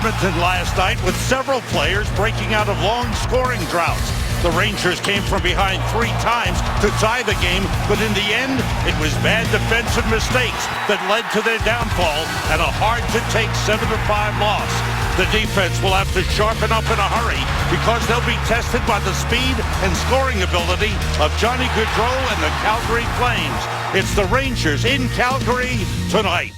Edmonton last night with several players breaking out of long scoring droughts. The Rangers came from behind 3 times to tie the game, but in the end, it was bad defensive mistakes that led to their downfall and a hard-to-take 7-5 loss. The defense will have to sharpen up in a hurry because they'll be tested by the speed and scoring ability of Johnny Gaudreau and the Calgary Flames. It's the Rangers in Calgary tonight.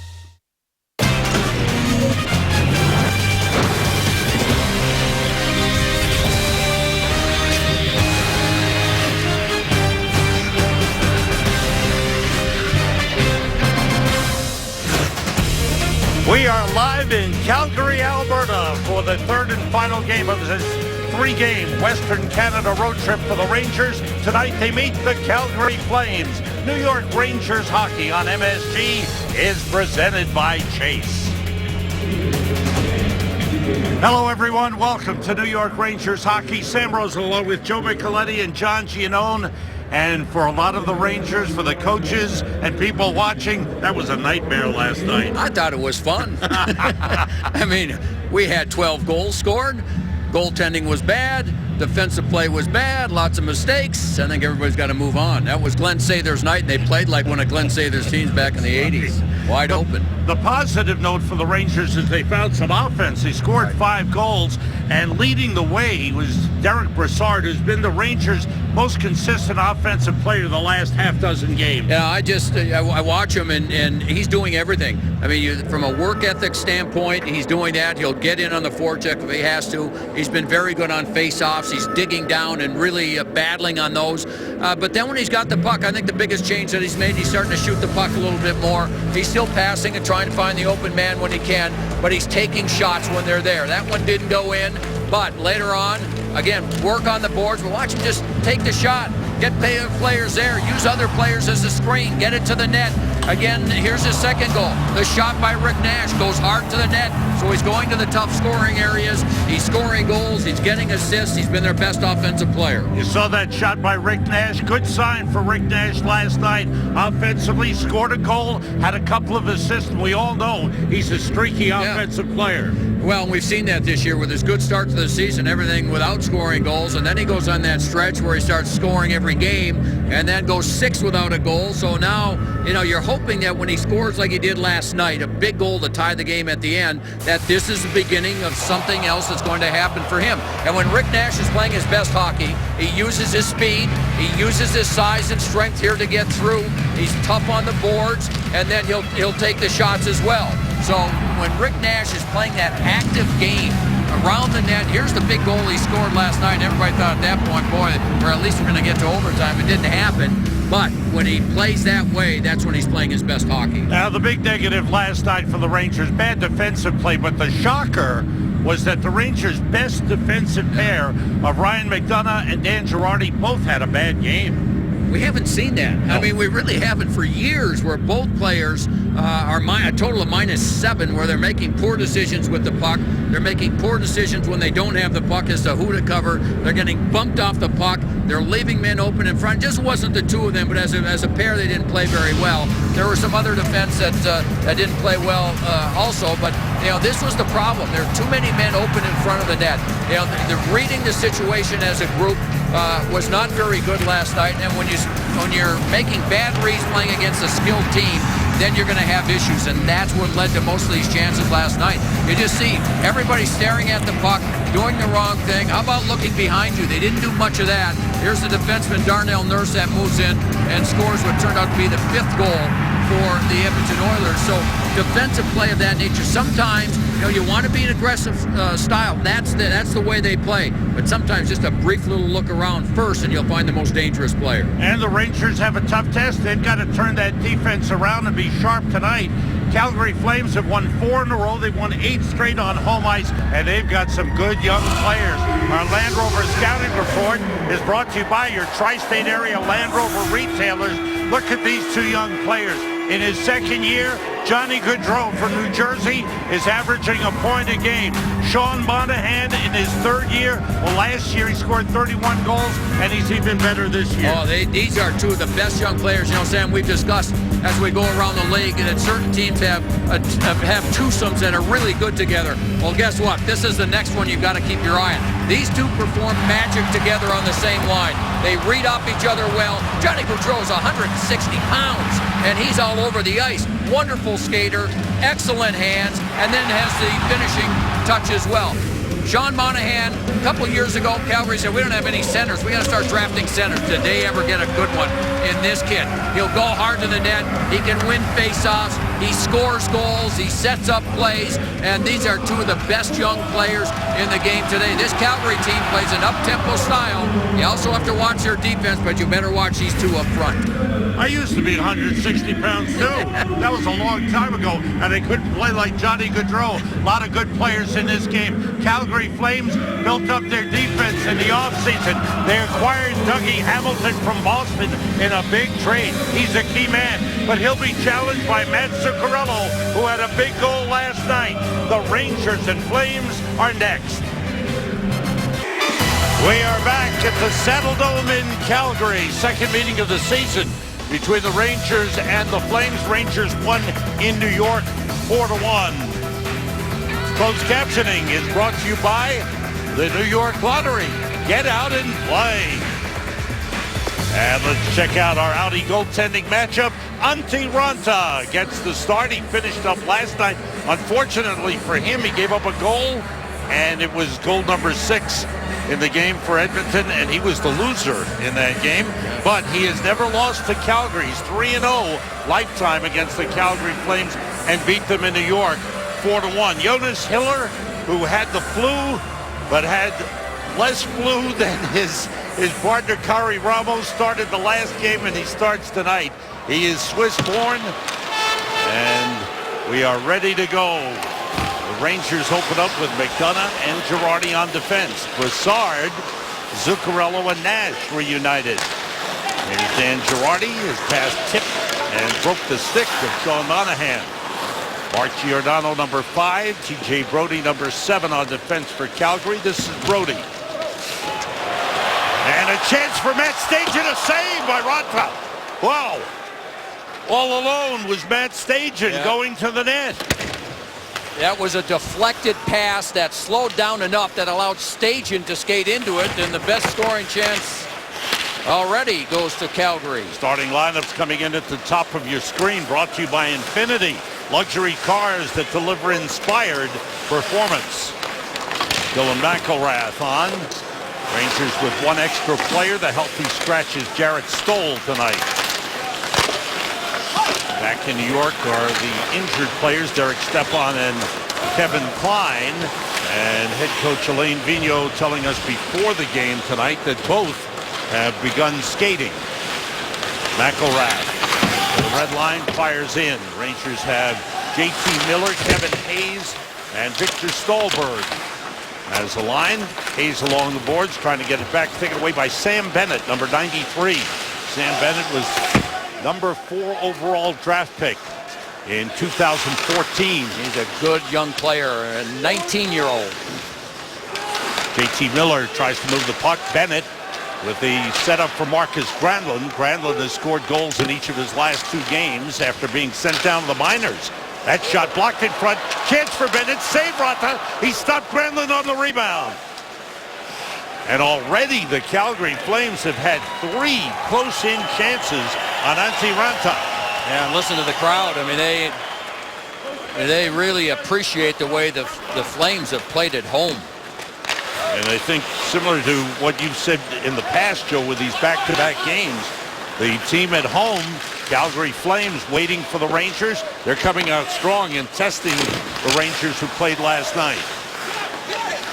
We are live in Calgary, Alberta for the third and final game of this 3-game Western Canada road trip for the Rangers. Tonight they meet the Calgary Flames. New York Rangers hockey on MSG is presented by Chase. Hello everyone, welcome to New York Rangers hockey. Sam Rosen along with Joe Micheletti and John Giannone. And for a lot of the Rangers, for the coaches and people watching, that was a nightmare last night. I thought it was fun. I mean, we had 12 goals scored. Goaltending was bad. Defensive play was bad. Lots of mistakes. I think everybody's got to move on. That was Glenn Sather's night, and they played like one of Glenn Sather's teams back in the 80s. Wide open. The positive note for the Rangers is they found some offense. They scored 5 goals, and leading the way was Derek Brassard, who's been the Rangers' most consistent offensive player the last half-dozen games. Yeah, I watch him, and he's doing everything. I mean, from a work ethic standpoint, he's doing that. He'll get in on the forecheck if he has to. He's been very good on face-offs. He's digging down and really battling on those. But then when he's got the puck, I think the biggest change that he's made, he's starting to shoot the puck a little bit more. He's still passing and trying to find the open man when he can, but he's taking shots when they're there. That one didn't go in, but later on, again, work on the boards. We'll watch him just take the shot, get players there, use other players as a screen, get it to the net. Again, here's his second goal. The shot by Rick Nash goes hard to the net, so he's going to the tough scoring areas. He's scoring goals. He's getting assists. He's been their best offensive player. You saw that shot by Rick Nash. Good sign for Rick Nash last night. Offensively, scored a goal, had a couple of assists, and we all know he's a streaky offensive player. Well, we've seen that this year with his good start to the season, everything without scoring goals, and then he goes on that stretch where he starts scoring every game and then goes 6 without a goal. So now, you know, you're hoping that when he scores like he did last night, a big goal to tie the game at the end, that this is the beginning of something else that's going to happen for him. And when Rick Nash is playing his best hockey, he uses his speed, he uses his size and strength here to get through. He's tough on the boards, and then he'll take the shots as well. So when Rick Nash is playing that active game around the net, here's the big goal he scored last night. Everybody thought at that point, boy, or at least we're going to get to overtime. It didn't happen. But when he plays that way, that's when he's playing his best hockey. Now, the big negative last night for the Rangers, bad defensive play, but the shocker was that the Rangers' best defensive pair of Ryan McDonagh and Dan Girardi both had a bad game. We haven't seen that. No. I mean, we really haven't for years, where both players are a total of -7, where they're making poor decisions with the puck. They're making poor decisions when they don't have the puck as to who to cover. They're getting bumped off the puck. They're leaving men open in front. Just wasn't the two of them, but as a pair, they didn't play very well. There were some other defense that didn't play well also, but you know, this was the problem. There are too many men open in front of the net. You know, they're reading the situation as a group was not very good last night, and when you're making bad reads playing against a skilled team, then you're going to have issues, and that's what led to most of these chances last night. You just see everybody staring at the puck, doing the wrong thing. How about looking behind you? They didn't do much of that. Here's the defenseman Darnell Nurse that moves in and scores what turned out to be the 5th goal for the Edmonton Oilers. So defensive play of that nature, sometimes, you know, you want to be an aggressive style. That's the way they play. But sometimes just a brief little look around first, and you'll find the most dangerous player. And the Rangers have a tough test. They've got to turn that defense around and be sharp tonight. Calgary Flames have won 4 in a row. They've won 8 straight on home ice, and they've got some good young players. Our Land Rover scouting report is brought to you by your tri-state area Land Rover retailers. Look at these 2 young players. In his second year, Johnny Gaudreau from New Jersey is averaging a point a game. Sean Monahan in his third year, well, last year he scored 31 goals, and he's even better this year. Oh, these are two of the best young players. You know, Sam, we've discussed as we go around the league that certain teams have twosomes that are really good together. Well, guess what? This is the next one you've got to keep your eye on. These two perform magic together on the same line. They read off each other well. Johnny Gaudreau is 160 pounds, and he's all over the ice. Wonderful skater, excellent hands, and then has the finishing touch as well. Sean Monahan, a couple years ago, Calgary said, we don't have any centers. We got to start drafting centers. Did they ever get a good one in this kid? He'll go hard to the net. He can win faceoffs. He scores goals. He sets up plays. And these are two of the best young players in the game today. This Calgary team plays an up-tempo style. You also have to watch their defense, but you better watch these two up front. I used to be 160 pounds too. That was a long time ago, and they couldn't play like Johnny Gaudreau. A lot of good players in this game. Calgary Flames built up their defense in the offseason. They acquired Dougie Hamilton from Boston in a big trade. He's a key man, but he'll be challenged by Matt Zuccarello, who had a big goal last night. The Rangers and Flames are next. We are back at the Saddledome in Calgary. Second meeting of the season between the Rangers and the Flames. Rangers won in New York 4-1. Closed captioning is brought to you by the New York Lottery. Get out and play. And let's check out our Audi goaltending matchup. Antti Raanta gets the start. He finished up last night. Unfortunately for him, he gave up a goal, and it was goal number 6 in the game for Edmonton, and he was the loser in that game. But he has never lost to Calgary. He's 3-0 lifetime against the Calgary Flames and beat them in New York 4-1. Jonas Hiller, who had the flu, but had less flu than his partner Kari Ramos, started the last game, and he starts tonight. He is Swiss-born, and we are ready to go. The Rangers open up with McDonough and Girardi on defense. Brassard, Zuccarello, and Nash reunited. Here's Dan Girardi. His pass tipped and broke the stick of Sean Monahan. Mark Giordano, number 5. TJ Brodie, number 7 on defense for Calgary. This is Brodie. And a chance for Matt Stajan, a save by Raanta. Wow. All alone was Matt Stajan going to the net. That was a deflected pass that slowed down enough that allowed Stajan to skate into it, and the best scoring chance already goes to Calgary. Starting lineups coming in at the top of your screen, brought to you by Infinity. Luxury cars that deliver inspired performance. Dylan McIlrath on. Rangers with one extra player. The healthy scratches Jarrett Stoll tonight. Back in New York are the injured players, Derek Stepan and Kevin Klein. And head coach Alain Vigneault telling us before the game tonight that both have begun skating. McIlrath, the red line, fires in. Rangers have JT Miller, Kevin Hayes, and Victor Stolberg as the line. Hayes along the boards, trying to get it back, taken away by Sam Bennett, number 93. Sam Bennett was number 4 overall draft pick in 2014. He's a good young player, a 19-year-old. JT Miller tries to move the puck. Bennett with the setup for Marcus Granlund. Granlund has scored goals in each of his last 2 games after being sent down to the minors. That shot blocked in front. Chance for Bennett. Save Raanta. He stopped Granlund on the rebound. And already the Calgary Flames have had 3 close-in chances on Antti Raanta. Yeah, and listen to the crowd. I mean, they really appreciate the way the Flames have played at home. And I think similar to what you've said in the past, Joe, with these back-to-back games, the team at home, Calgary Flames, waiting for the Rangers. They're coming out strong and testing the Rangers who played last night.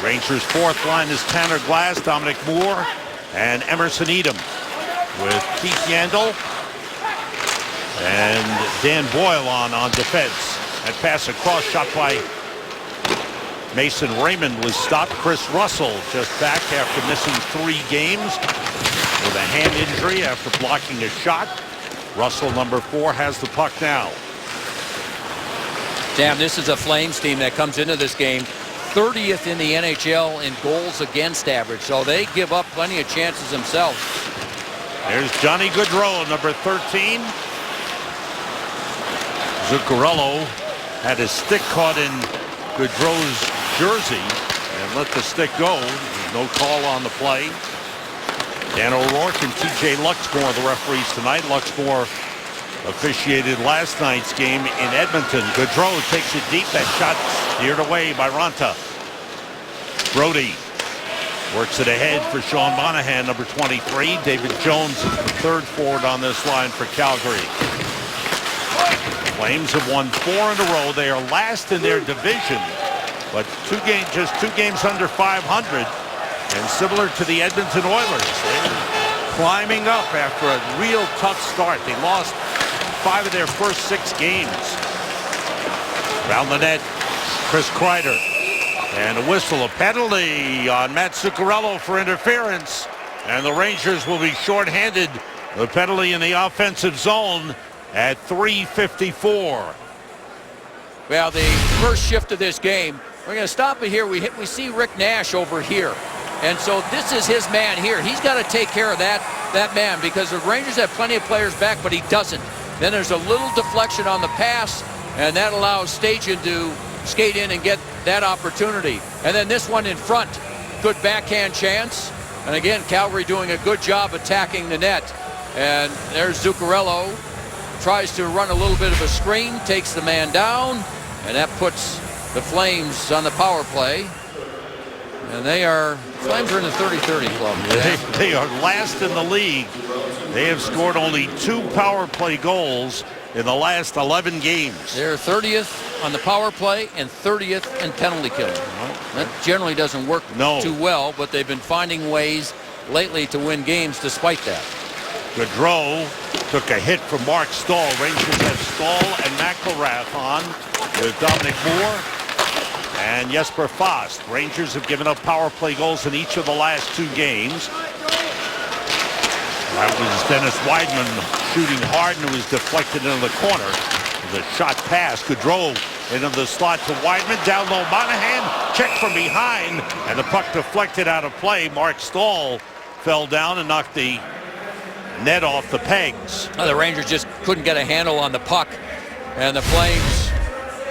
Rangers' 4th line is Tanner Glass, Dominic Moore, and Emerson Edom, with Keith Yandel and Dan Boyle on defense. That pass across, shot by Mason Raymond, was stopped. Chris Russell just back after missing 3 games with a hand injury after blocking a shot. Russell, number 4, has the puck now. Sam, this is a Flames team that comes into this game 30th in the NHL in goals against average, so they give up plenty of chances themselves. There's Johnny Gaudreau, number 13. Zuccarello had his stick caught in Gaudreau's jersey and let the stick go. No call on the play. Dan O'Rourke and TJ Luxmore, the referees tonight. Luxmore officiated last night's game in Edmonton. Gaudreau takes it deep. That shot steered away by Ranta. Brody works it ahead for Sean Monahan, number 23. David Jones is the third forward on this line for Calgary. Flames have won 4 in a row. They are last in their division, but just two games under 500. And similar to the Edmonton Oilers, they're climbing up after a real tough start. They lost 5 of their first 6 games. Around the net, Chris Kreider. And a whistle, a penalty on Matt Zuccarello for interference. And the Rangers will be shorthanded. The penalty in the offensive zone at 3:54. Well, the first shift of this game, we're going to stop it here. We see Rick Nash over here. And so this is his man here. He's got to take care of that man because the Rangers have plenty of players back, but he doesn't. Then there's a little deflection on the pass, and that allows Stajan to skate in and get that opportunity. And then this one in front, good backhand chance. And again, Calgary doing a good job attacking the net. And there's Zuccarello, tries to run a little bit of a screen, takes the man down, and that puts the Flames on the power play. And Flames are in the 30-30 club. They are last in the league. They have scored only 2 power play goals in the last 11 games. They're 30th on the power play and 30th in penalty killing. That generally doesn't work too well, but they've been finding ways lately to win games despite that. Gaudreau took a hit from Mark Stahl. Rangers have Stahl and McElrath on with Dominic Moore and Jesper Fast. Rangers have given up power play goals in each of the last 2 games. That was Dennis Weidman shooting hard, and it was deflected into the corner. The shot pass. Gaudreau into the slot to Weidman. Down low, Monahan. Check from behind, and the puck deflected out of play. Mark Stahl fell down and knocked the net off the pegs. The Rangers just couldn't get a handle on the puck, and the Flames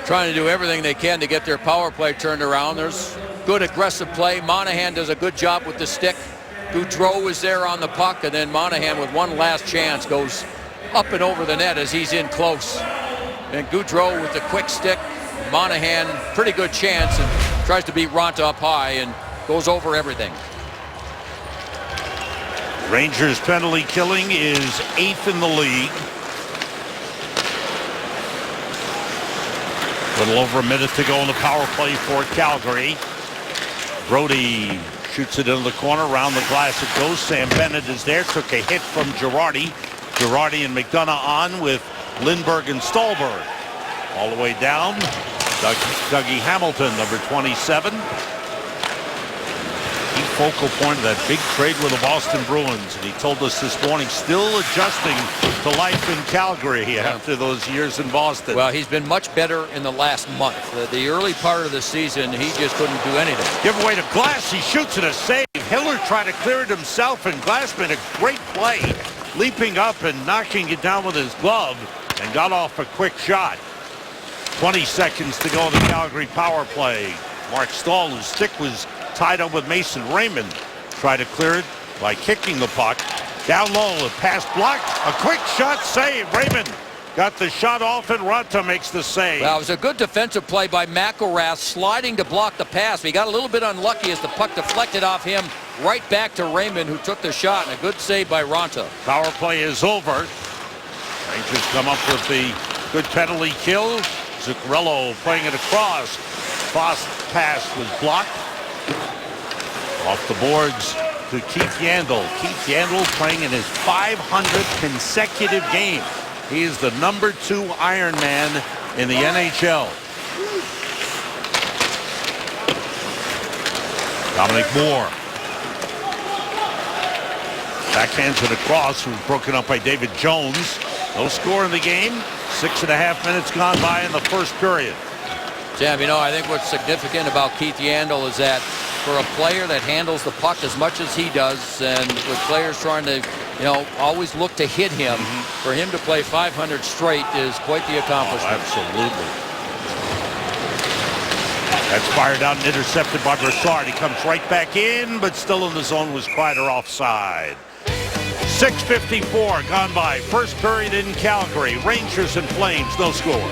trying to do everything they can to get their power play turned around. There's good aggressive play. Monahan does a good job with the stick. Gaudreau is there on the puck, and then Monahan with one last chance goes up and over the net as he's in close. And Gaudreau with the quick stick. Monahan, pretty good chance, and tries to beat Ranta up high and goes over everything. Rangers penalty killing is 8th in the league. A little over a minute to go in the power play for Calgary. Brody shoots it into the corner. Around the glass it goes. Sam Bennett is there. Took a hit from Girardi. Girardi and McDonough on with Lindbergh and Stolberg. All the way down. Dougie Hamilton, number 27. Key focal point of that big trade with the Boston Bruins. And he told us this morning, still adjusting to life in Calgary after those years in Boston. Well, he's been much better in the last month. The early part of the season, he just couldn't do anything. Give away to Glass. He shoots it a save. Hiller tried to clear it himself, and Glass made a great play, leaping up and knocking it down with his glove, and got off a quick shot. 20 seconds to go in the Calgary power play. Mark Stahl, whose stick was tied up with Mason Raymond, tried to clear it by kicking the puck. Down low, a pass blocked, a quick shot save. Raymond got the shot off, and Ranta makes the save. Well, it was a good defensive play by McElrath, sliding to block the pass. He got a little bit unlucky as the puck deflected off him right back to Raymond, who took the shot, and a good save by Ranta. Power play is over. Rangers come up with the good penalty kill. Zuccarello playing it across. Fast pass was blocked. Off the boards to Keith Yandle. Keith Yandle playing in his 500th consecutive game. He is the number 2 Iron Man in the NHL. Dominic Moore. Backhands it across, was broken up by David Jones. No score in the game. 6.5 minutes gone by in the first period. Sam, I think what's significant about Keith Yandle is that for a player that handles the puck as much as he does, and with players trying to, always look to hit him, for him to play 500 straight is quite the accomplishment. Oh, absolutely. That's fired out and intercepted by Brassard. He comes right back in, but still in the zone was Kreider offside. 6:54 gone by. First period in Calgary. Rangers and Flames, no score.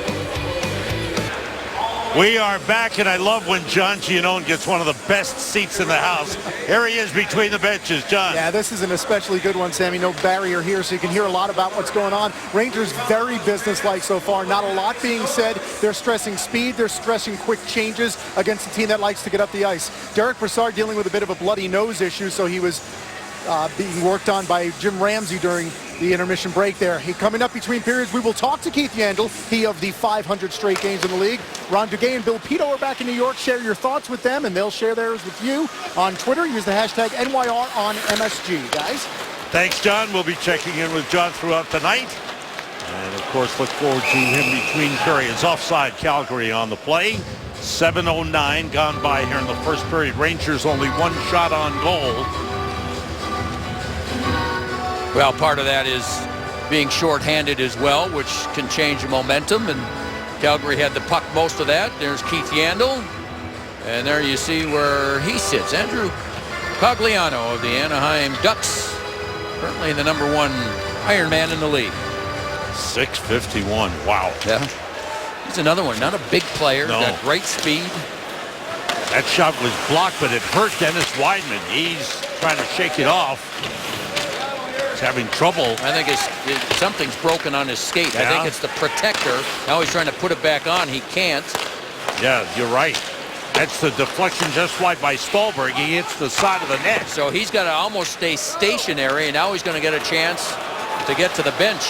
We are back, and I love when John Giannone gets one of the best seats in the house. Here he is between the benches. John. Yeah, this is an especially good one, Sammy. No barrier here, so you can hear a lot about what's going on. Rangers very businesslike so far. Not a lot being said. They're stressing speed. They're stressing quick changes against a team that likes to get up the ice. Derek Brassard dealing with a bit of a bloody nose issue, so he was being worked on by Jim Ramsey during the intermission break there. Coming up between periods, we will talk to Keith Yandle, he of the 500 straight games in the league. Ron Duguay and Bill Pito are back in New York. Share your thoughts with them, and they'll share theirs with you on Twitter. Use the hashtag NYR on MSG, guys. Thanks, John. We'll be checking in with John throughout the night. And, of course, look forward to him between periods. Offside, Calgary on the play. 7:09 gone by here in the first period. Rangers only one shot on goal. Well, part of that is being shorthanded as well, which can change the momentum, and Calgary had the puck most of that. There's Keith Yandle, and there you see where he sits. Andrew Cogliano of the Anaheim Ducks, currently the #1 Iron Man in the league. 6:51, wow. Yeah, he's another one, not a big player, No. got great speed. That shot was blocked, but it hurt Dennis Wideman. He's trying to shake it off. He's having trouble. I think something's broken on his skate. Yeah. I think it's the protector. Now he's trying to put it back on. He can't. Yeah, you're right. That's the deflection just wide by Stolberg. He hits the side of the net. So he's got to almost stay stationary, and now he's going to get a chance to get to the bench.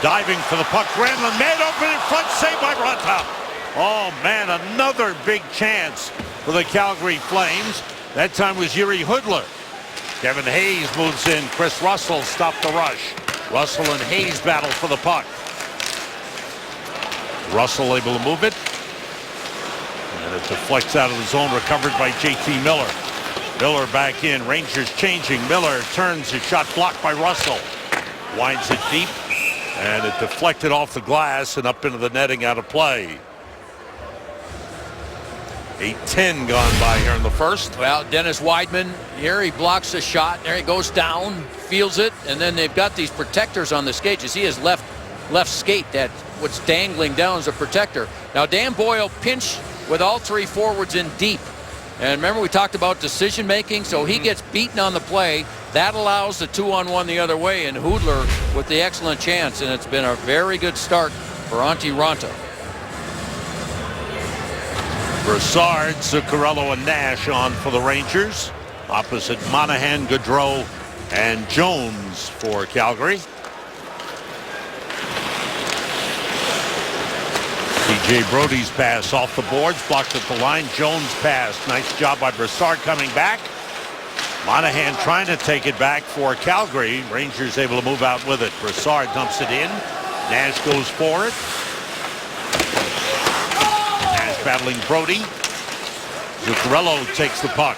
Diving for the puck. Granlund made open in front. Saved by Raanta. Oh, man, another big chance for the Calgary Flames. That time was Yuri Hudler. Kevin Hayes moves in. Chris Russell stopped the rush. Russell and Hayes battle for the puck. Russell able to move it. And it deflects out of the zone, recovered by JT Miller. Miller back in. Rangers changing. Miller turns. His shot blocked by Russell. Winds it deep. And it deflected off the glass and up into the netting, out of play. 8:10 gone by here in the first. Well, Dennis Wideman, here he blocks the shot. There he goes down, feels it, and then they've got these protectors on the skate. You see his left skate, that what's dangling down is a protector. Now Dan Boyle pinched with all three forwards in deep. And remember, we talked about decision making, so he gets beaten on the play. That allows the 2-on-1 the other way, and Hudler with the excellent chance, and it's been a very good start for Antti Raanta. Brassard, Zuccarello, and Nash on for the Rangers. Opposite Monahan, Gaudreau, and Jones for Calgary. TJ Brody's pass off the boards, blocked at the line. Jones pass. Nice job by Brassard coming back. Monahan trying to take it back for Calgary. Rangers able to move out with it. Brassard dumps it in. Nash goes for it. Nash battling Brody. Zuccarello takes the puck.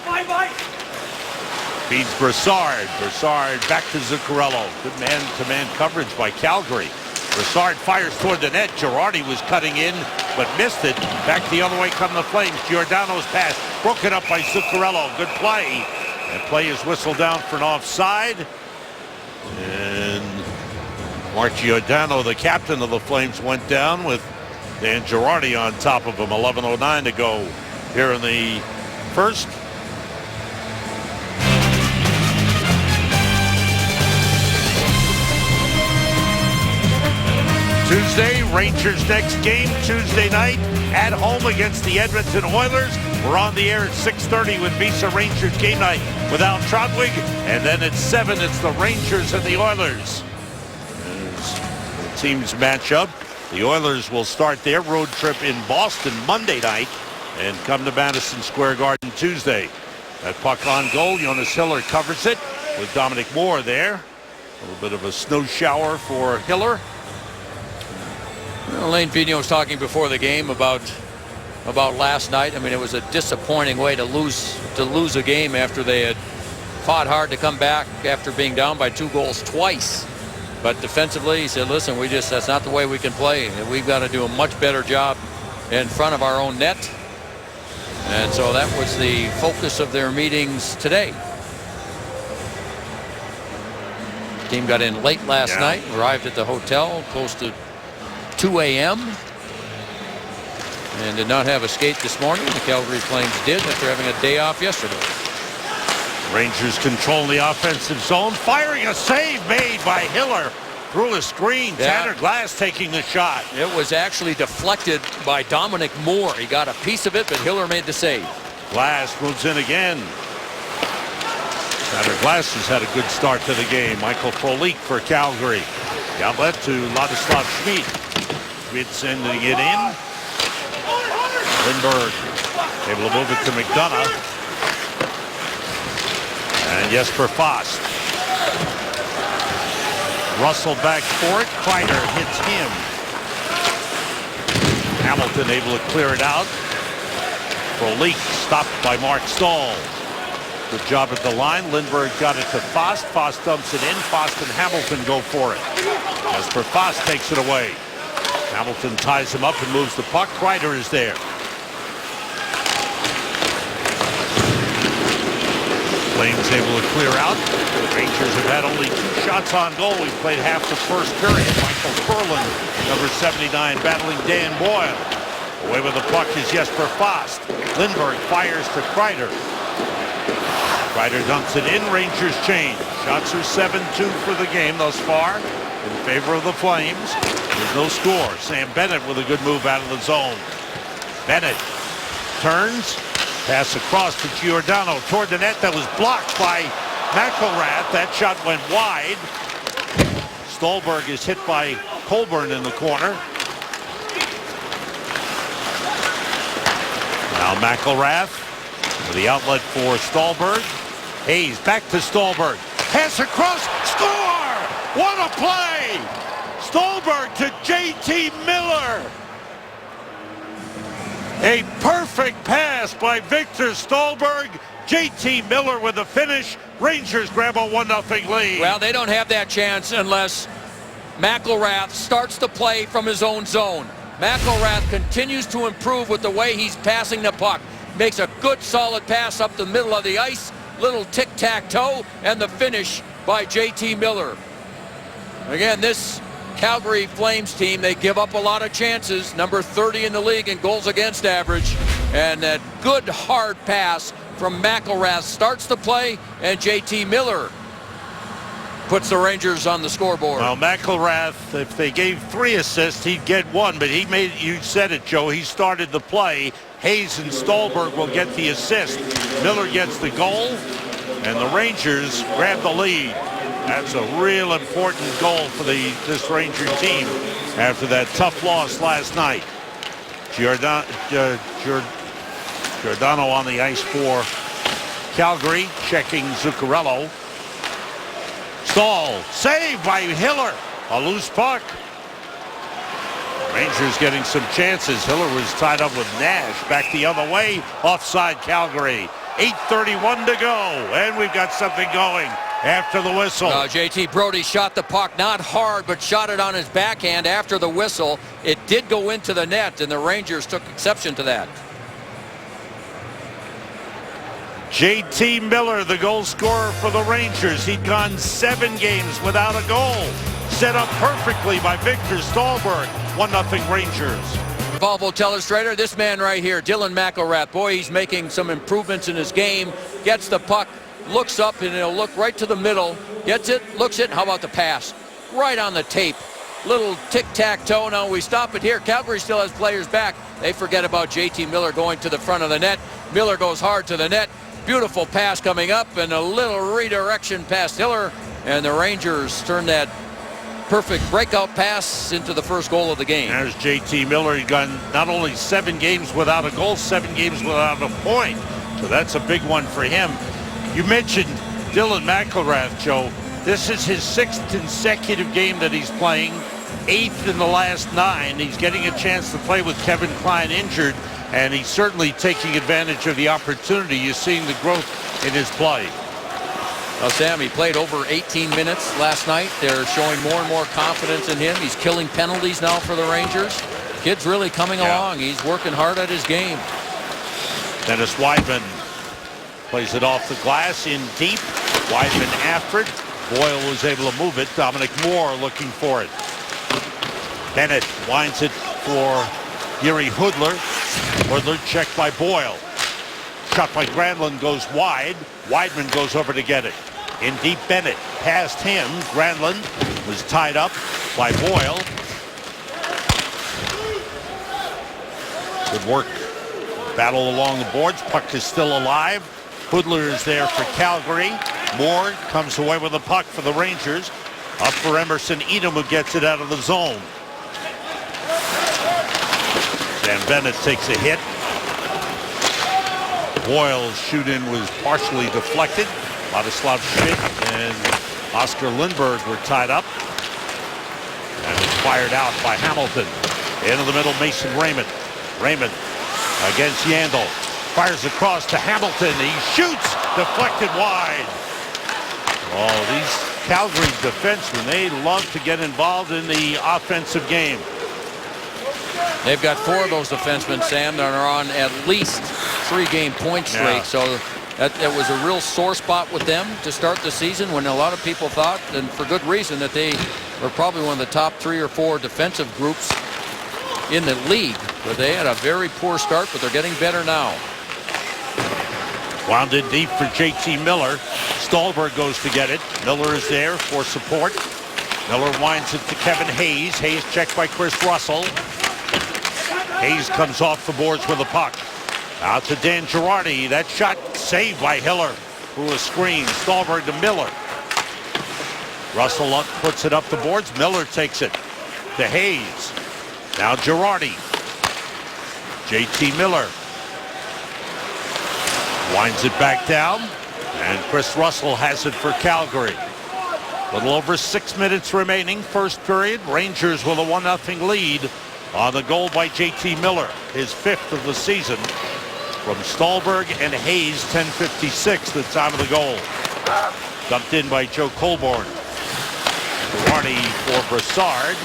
Feeds Brassard. Brassard back to Zuccarello. Good man-to-man coverage by Calgary. Brassard fires toward the net. Girardi was cutting in, but missed it. Back the other way come the Flames. Giordano's pass broken up by Zuccarello. Good play. That play is whistled down for an offside. And Mark Giordano, the captain of the Flames, went down with Dan Girardi on top of him. 11:09 to go here in the first. Tuesday, Rangers next game Tuesday night at home against the Edmonton Oilers. We're on the air at 6:30 with Visa Rangers game night with Al Trautwig, and then at 7 it's the Rangers and the Oilers. As the teams match up, the Oilers will start their road trip in Boston Monday night and come to Madison Square Garden Tuesday. That puck on goal, Jonas Hiller covers it with Dominic Moore there. A little bit of a snow shower for Hiller. Well, Lane Pino was talking before the game about about last night. I mean, it was a disappointing way to lose a game after they had fought hard to come back after being down by 2 goals twice. But defensively, he said, listen, that's not the way we can play. We've got to do a much better job in front of our own net. And so that was the focus of their meetings today. Team got in late last night, arrived at the hotel close to 2 a.m. and did not have a skate this morning. The Calgary Flames did after having a day off yesterday. Rangers control the offensive zone, firing a save made by Hiller through a screen. Tanner Glass taking the shot. It was actually deflected by Dominic Moore. He got a piece of it, but Hiller made the save. Glass moves in again. Tanner Glass has had a good start to the game. Michael Frolik for Calgary. The outlet to Ladislav Schmid. Schmid sending it in. Lindberg able to move it to McDonough. And Jesper Fast. Russell back for it. Kreider hits him. Hamilton able to clear it out. Frolik stopped by Mark Stahl. Good job at the line. Lindberg got it to Fast. Fast dumps it in. Fast and Hamilton go for it. Jesper Fast takes it away. Hamilton ties him up and moves the puck. Kreider is there. Flames able to clear out. The Rangers have had only 2 shots on goal. We've played half the first period. Michael Ferland, number 79, battling Dan Boyle. Away with the puck is Jesper Fast. Lindberg fires to Kreider. Kreider dumps it in. Rangers change. Shots are 7-2 for the game thus far in favor of the Flames. There's no score. Sam Bennett with a good move out of the zone. Bennett turns. Pass across to Giordano toward the net. That was blocked by McElrath. That shot went wide. Stolberg is hit by Colburn in the corner. Now McElrath with the outlet for Stolberg. Hayes back to Stolberg. Pass across. Score! What a play! Stolberg to J.T. Miller. A perfect pass by Victor Stolberg. J.T. Miller with the finish. Rangers grab a 1-0 lead. Well, they don't have that chance unless McElrath starts to play from his own zone. McElrath continues to improve with the way he's passing the puck. Makes a good solid pass up the middle of the ice. Little tic-tac-toe, and the finish by J.T. Miller. Again, this Calgary Flames team, they give up a lot of chances. Number 30 in the league in goals against average. And that good hard pass from McElrath starts the play, and J.T. Miller puts the Rangers on the scoreboard. Well, McElrath, if they gave 3 assists, he'd get 1, but he made, you said it, Joe, he started the play. Hayes and Stolberg will get the assist. Miller gets the goal, and the Rangers grab the lead. That's a real important goal for this Ranger team after that tough loss last night. Giordano on the ice for Calgary, checking Zuccarello. Stahl, saved by Hiller. A loose puck. Rangers getting some chances. Hiller was tied up with Nash. Back the other way. Offside Calgary. 8:31 to go. And we've got something going after the whistle. J.T. Brodie shot the puck, not hard, but shot it on his backhand after the whistle. It did go into the net, and the Rangers took exception to that. J.T. Miller, the goal scorer for the Rangers. He'd gone 7 games without a goal. Set up perfectly by Victor Stolberg. 1-0 Rangers. Volvo Telestrator, this man right here, Dylan McElrath. Boy, he's making some improvements in his game. Gets the puck, looks up, and he'll look right to the middle. Gets it, looks it. How about the pass? Right on the tape. Little tic-tac-toe. Now we stop it here. Calgary still has players back. They forget about J.T. Miller going to the front of the net. Miller goes hard to the net. Beautiful pass coming up, and a little redirection past Hiller, and the Rangers turn that perfect breakout pass into the first goal of the game. There's J.T. Miller. He's gone not only 7 games without a goal, 7 games without a point. So that's a big one for him. You mentioned Dylan McElrath, Joe. This is his 6th consecutive game that he's playing 8th in the last 9. He's getting a chance to play with Kevin Klein injured, and he's certainly taking advantage of the opportunity. You're seeing the growth in his play. Now, Sam, he played over 18 minutes last night. They're showing more and more confidence in him. He's killing penalties now for the Rangers. Kid's really coming along. He's working hard at his game. Dennis Wideman plays it off the glass in deep. Wideman after it. Boyle was able to move it. Dominic Moore looking for it. Bennett winds it for Yuri Hudler. Hudler checked by Boyle. Shot by Granlund goes wide. Wideman goes over to get it. In deep, Bennett past him. Granlund was tied up by Boyle. Good work. Battle along the boards. Puck is still alive. Hudler is there for Calgary. Moore comes away with the puck for the Rangers. Up for Emerson Edom, who gets it out of the zone. Sam Bennett takes a hit. Boyle's shoot-in was partially deflected. Vladislav Schmidt and Oscar Lindberg were tied up. And it's fired out by Hamilton. Into the middle, Mason Raymond. Raymond against Yandel. Fires across to Hamilton. He shoots. Deflected wide. Oh, these Calgary defensemen, they love to get involved in the offensive game. They've got 4 of those defensemen, Sam, that are on at least 3-game point streak. Yeah. So that was a real sore spot with them to start the season, when a lot of people thought, and for good reason, that they were probably one of the top 3 or 4 defensive groups in the league. But they had a very poor start, but they're getting better now. Wound in deep for JT Miller. Stolberg goes to get it. Miller is there for support. Miller winds it to Kevin Hayes. Hayes checked by Chris Russell. Hayes comes off the boards with a puck. Out to Dan Girardi. That shot saved by Hiller, who was screened. Stolberg to Miller. Russell puts it up the boards. Miller takes it to Hayes. Now Girardi. JT Miller winds it back down, and Chris Russell has it for Calgary. A little over 6 minutes remaining, first period. Rangers with a 1-0 lead on the goal by JT Miller, his 5th of the season. From Stolberg and Hayes, 10:56, the time of the goal. Dumped in by Joe Colborne. Girardi for Brassard.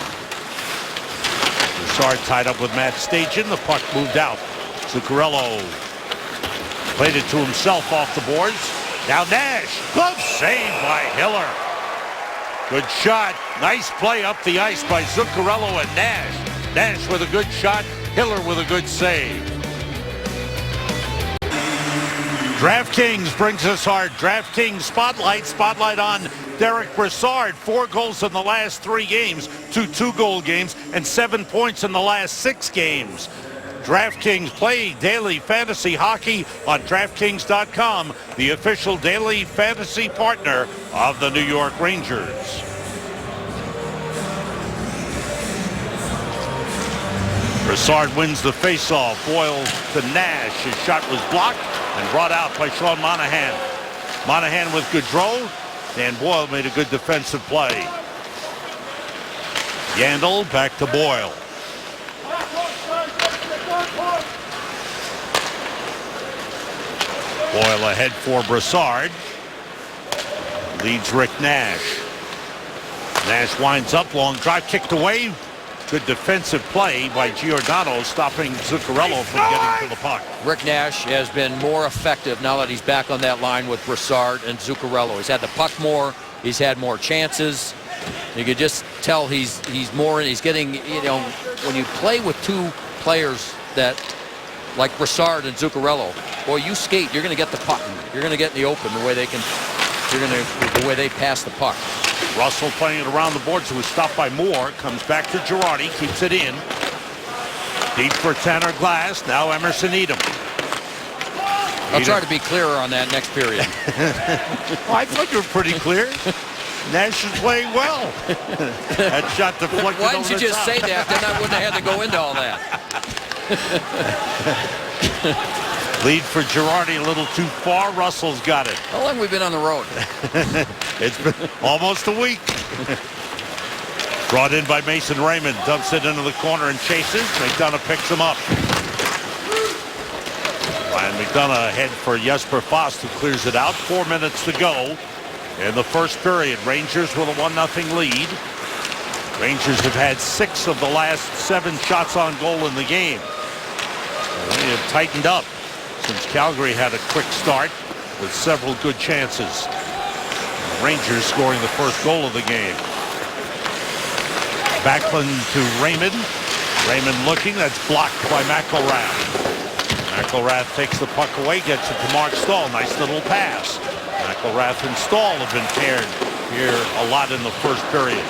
Brassard tied up with Matt Stajan. The puck moved out. Zuccarello played it to himself off the boards. Now Nash. Glove save by Hiller. Good shot. Nice play up the ice by Zuccarello and Nash. Nash with a good shot. Hiller with a good save. DraftKings brings us our DraftKings Spotlight. Spotlight on Derek Brassard. 4 goals in the last 3 games. 2 2-goal games and 7 points in the last 6 games. DraftKings, play daily fantasy hockey on DraftKings.com, the official daily fantasy partner of the New York Rangers. Brassard wins the faceoff. Boyle to Nash. His shot was blocked and brought out by Sean Monahan. Monahan with Gaudreau. Dan Boyle made a good defensive play. Yandel back to Boyle. Boyle ahead for Brassard. Leads Rick Nash. Nash winds up, long drive, kicked away. Good defensive play by Giordano, stopping Zuccarello from getting to the puck. Rick Nash has been more effective now that he's back on that line with Brassard and Zuccarello. He's had the puck more. He's had more chances. You could just tell he's more. He's getting, you know, when you play with 2 players that like Brassard and Zuccarello, boy, you skate, you're going to get the puck. You're going to get in the open the way they can. The way they pass the puck. Russell playing it around the boards. It was stopped by Moore. Comes back to Girardi. Keeps it in. Deep for Tanner Glass. Now Emerson Edom. I'll try to be clearer on that next period. Well, I thought you were pretty clear. Nash is playing well. That shot deflected. Why didn't you just say that? Then I wouldn't have had to go into all that. Lead for Girardi a little too far. Russell's got it. How long have we been on the road? It's been almost a week. Brought in by Mason Raymond. Dumps it into the corner and chases. McDonough picks him up. And McDonough ahead for Jesper Fast, who clears it out. 4 minutes to go in the first period. Rangers with a 1-0 lead. Rangers have had 6 of the last 7 shots on goal in the game. They have tightened up since Calgary had a quick start with several good chances. The Rangers scoring the first goal of the game. Backlund to Raymond. Raymond looking. That's blocked by McElrath. McElrath takes the puck away, gets it to Mark Stahl. Nice little pass. McElrath and Stahl have been paired here a lot in the first period.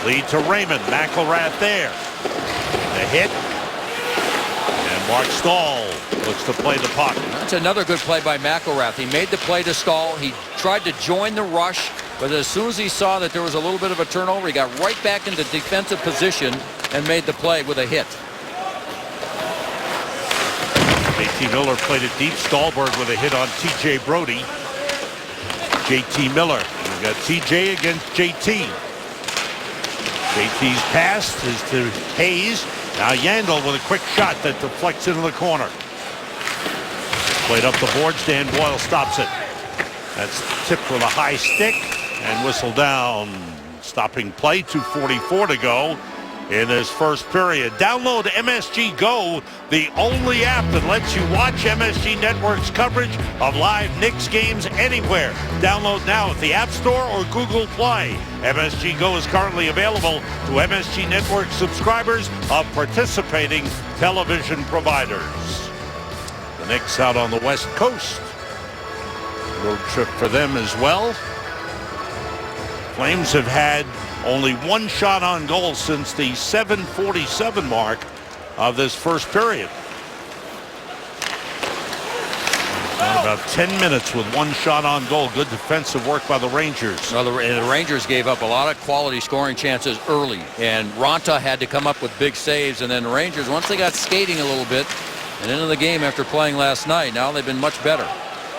Lead to Raymond. McElrath there. The hit. And Mark Stahl looks to play the puck. That's another good play by McElrath. He made the play to Stahl. He tried to join the rush, but as soon as he saw that there was a little bit of a turnover, he got right back into defensive position and made the play with a hit. JT Miller played it deep. Stahlberg with a hit on TJ Brody. JT Miller. We've got TJ against JT. JT's pass is to Hayes. Now Yandel with a quick shot that deflects into the corner. Played up the boards. Dan Boyle stops it. That's tipped with a high stick and whistled down. Stopping play. 2:44 to go in this first period. Download MSG Go, the only app that lets you watch MSG Network's coverage of live Knicks games anywhere. Download now at the App Store or Google Play. MSG Go is currently available to MSG Network subscribers of participating television providers. The Knicks out on the West Coast. Road trip for them as well. Flames have had only 1 shot on goal since the 7:47 mark of this first period. About 10 minutes with 1 shot on goal. Good defensive work by the Rangers. Well, the Rangers gave up a lot of quality scoring chances early, and Ronta had to come up with big saves, and then the Rangers, once they got skating a little bit and into the game after playing last night, now they've been much better.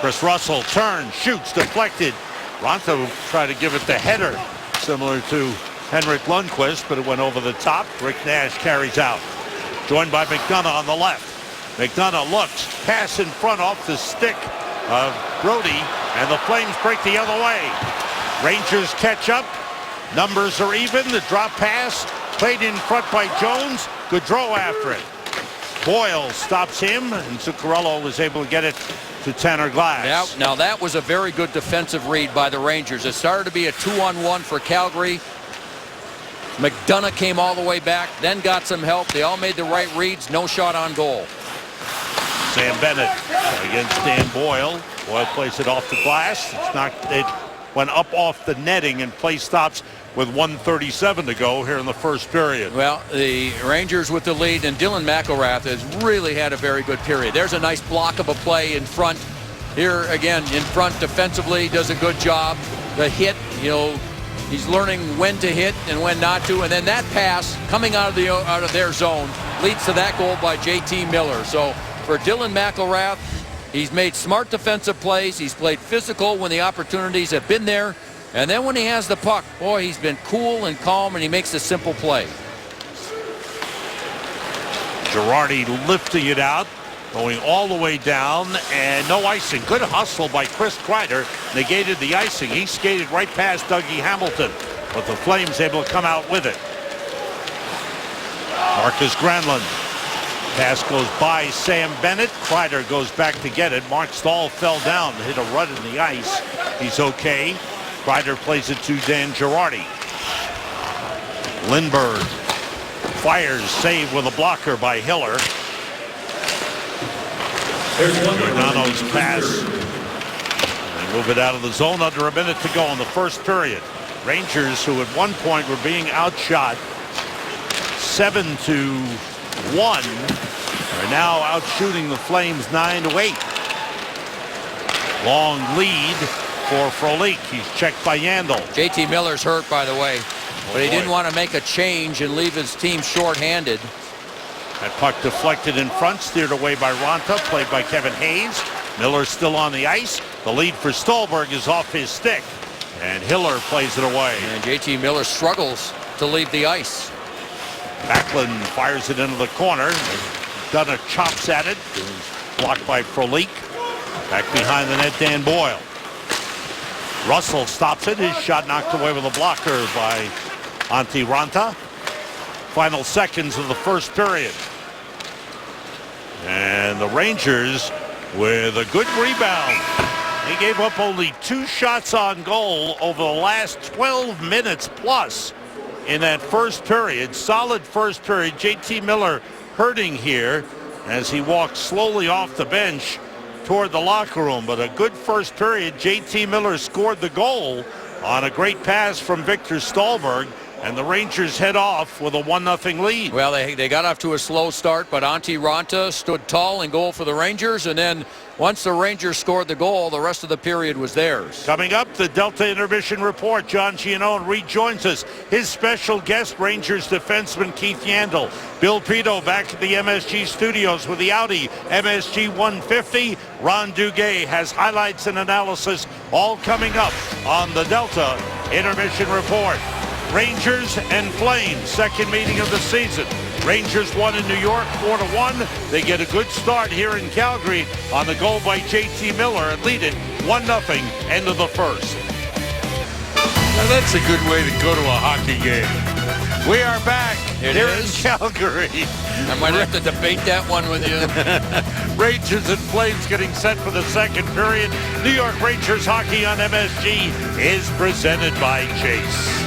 Chris Russell turns, shoots, deflected. Ronta tried to give it the header, similar to Henrik Lundqvist, but it went over the top. Rick Nash carries out. Joined by McDonough on the left. McDonough looks, pass in front off the stick of Brody, and the Flames break the other way. Rangers catch up. Numbers are even. The drop pass played in front by Jones. Gaudreau after it. Boyle stops him, and Zuccarello was able to get it to Tanner Glass. Now that was a very good defensive read by the Rangers. It started to be a 2-on-1 for Calgary. McDonough came all the way back, then got some help. They all made the right reads. No shot on goal. Sam Bennett against Dan Boyle. Boyle plays it off the glass. It went up off the netting, and play stops with 1:37 to go here in the first period. Well, the Rangers with the lead, and Dylan McElrath has really had a very good period. There's a nice block of a play in front. Here again in front defensively, does a good job. The hit, he's learning when to hit and when not to, and then that pass coming out of their zone leads to that goal by JT Miller. So for Dylan McElrath, he's made smart defensive plays. He's played physical when the opportunities have been there. And then when he has the puck, boy, he's been cool and calm, and he makes a simple play. Girardi lifting it out, going all the way down, and no icing. Good hustle by Chris Kreider, negated the icing. He skated right past Dougie Hamilton, but the Flames able to come out with it. Marcus Granlund. Pass goes by Sam Bennett. Kreider goes back to get it. Mark Stahl fell down, hit a rut in the ice. He's okay. Kreider plays it to Dan Girardi. Lindbergh fires, save with a blocker by Hiller. Giordano's pass. They move it out of the zone. Under a minute to go in the first period. Rangers, who at one point were being outshot 7-1, are now outshooting the Flames 9-8. Long lead for Frolik. He's checked by Yandel. JT Miller's hurt, by the way, but he didn't want to make a change and leave his team short-handed. That puck deflected in front, steered away by Ronta, played by Kevin Hayes. Miller's still on the ice. The lead for Stolberg is off his stick, and Hiller plays it away. And JT Miller struggles to leave the ice. Backlund fires it into the corner. Dunner chops at it. It was blocked by Frolik. Back behind the net, Dan Boyle. Russell stops it. His shot knocked away with a blocker by Antti Ranta. Final seconds of the first period. And the Rangers with a good rebound. He gave up only 2 shots on goal over the last 12 minutes plus in that first period. Solid first period. JT Miller hurting here as he walks slowly off the bench toward the locker room. But a good first period. JT Miller scored the goal on a great pass from Victor Stalberg. And the Rangers head off with a 1-0 lead. Well, they got off to a slow start, but Antti Ranta stood tall in goal for the Rangers. And then once the Rangers scored the goal, the rest of the period was theirs. Coming up, the Delta Intermission Report. John Giannone rejoins us. His special guest, Rangers defenseman Keith Yandle. Bill Pito back at the MSG studios with the Audi MSG 150. Ron Duguay has highlights and analysis all coming up on the Delta Intermission Report. Rangers and Flames, second meeting of the season. Rangers won in New York 4-1. They get a good start here in Calgary on the goal by JT Miller and lead it 1-0 end of the first. Now that's a good way to go to a hockey game. We are back here in Calgary. I might have to debate that one with you. Rangers and Flames getting set for the second period. New York Rangers hockey on MSG is presented by Chase.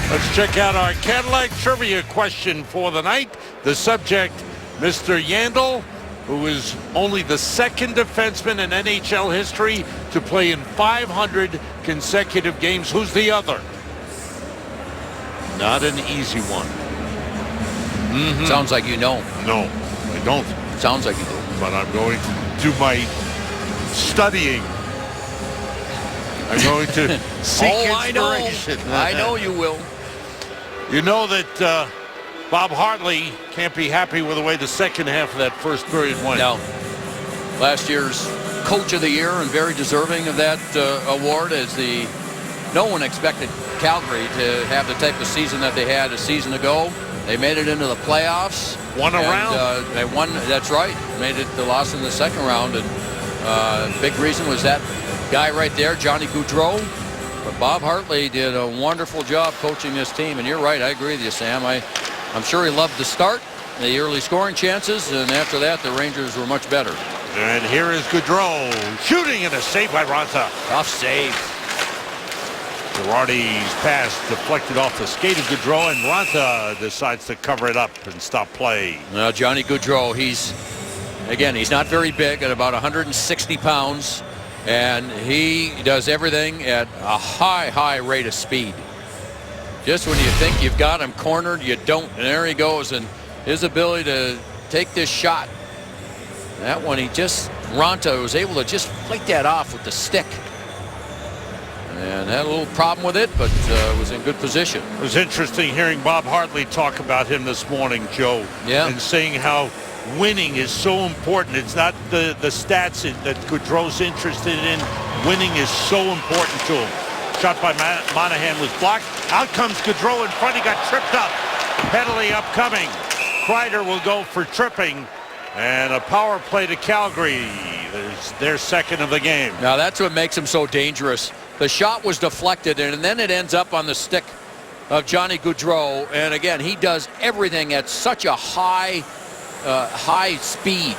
Let's check out our Cadillac trivia question for the night. The subject, Mr. Yandle, who is only the second defenseman in NHL history to play in 500 consecutive games. Who's the other? Not an easy one. Sounds like you know. No, I don't. Sounds like you do. But I'm going to do my studying. I'm going to seek inspiration. I know you will. You know that Bob Hartley can't be happy with the way the second half of that first period went. No. Last year's Coach of the Year and very deserving of that award, as no one expected Calgary to have the type of season that they had a season ago. They made it into the playoffs. Won a round. They won. That's right. Made it the loss in the second round, and big reason was that guy right there, Johnny Gaudreau. But Bob Hartley did a wonderful job coaching this team, and you're right. I agree with you, Sam. I'm sure he loved the start, the early scoring chances, and after that, the Rangers were much better. And here is Gaudreau shooting, and a save by Ranta. Tough save. Girardi's pass deflected off the skate of Gaudreau, and Ranta decides to cover it up and stop play. Now, Johnny Gaudreau, he's not very big, at about 160 pounds. And he does everything at a high rate of speed. Just when you think you've got him cornered, you don't. And there he goes. And his ability to take this shot, that one, Ranta was able to just flake that off with the stick. And had a little problem with it, but was in good position. It was interesting hearing Bob Hartley talk about him this morning, Joe. Yeah. And saying how winning is so important. It's not the stats that Gaudreau's interested in. Winning is so important to him. Shot by Monahan was blocked. Out comes Gaudreau in front. He got tripped up. Penalty upcoming. Kreider will go for tripping. And a power play to Calgary. There's their second of the game. Now that's what makes him so dangerous. The shot was deflected, and then it ends up on the stick of Johnny Gaudreau. And again, he does everything at such a high speed.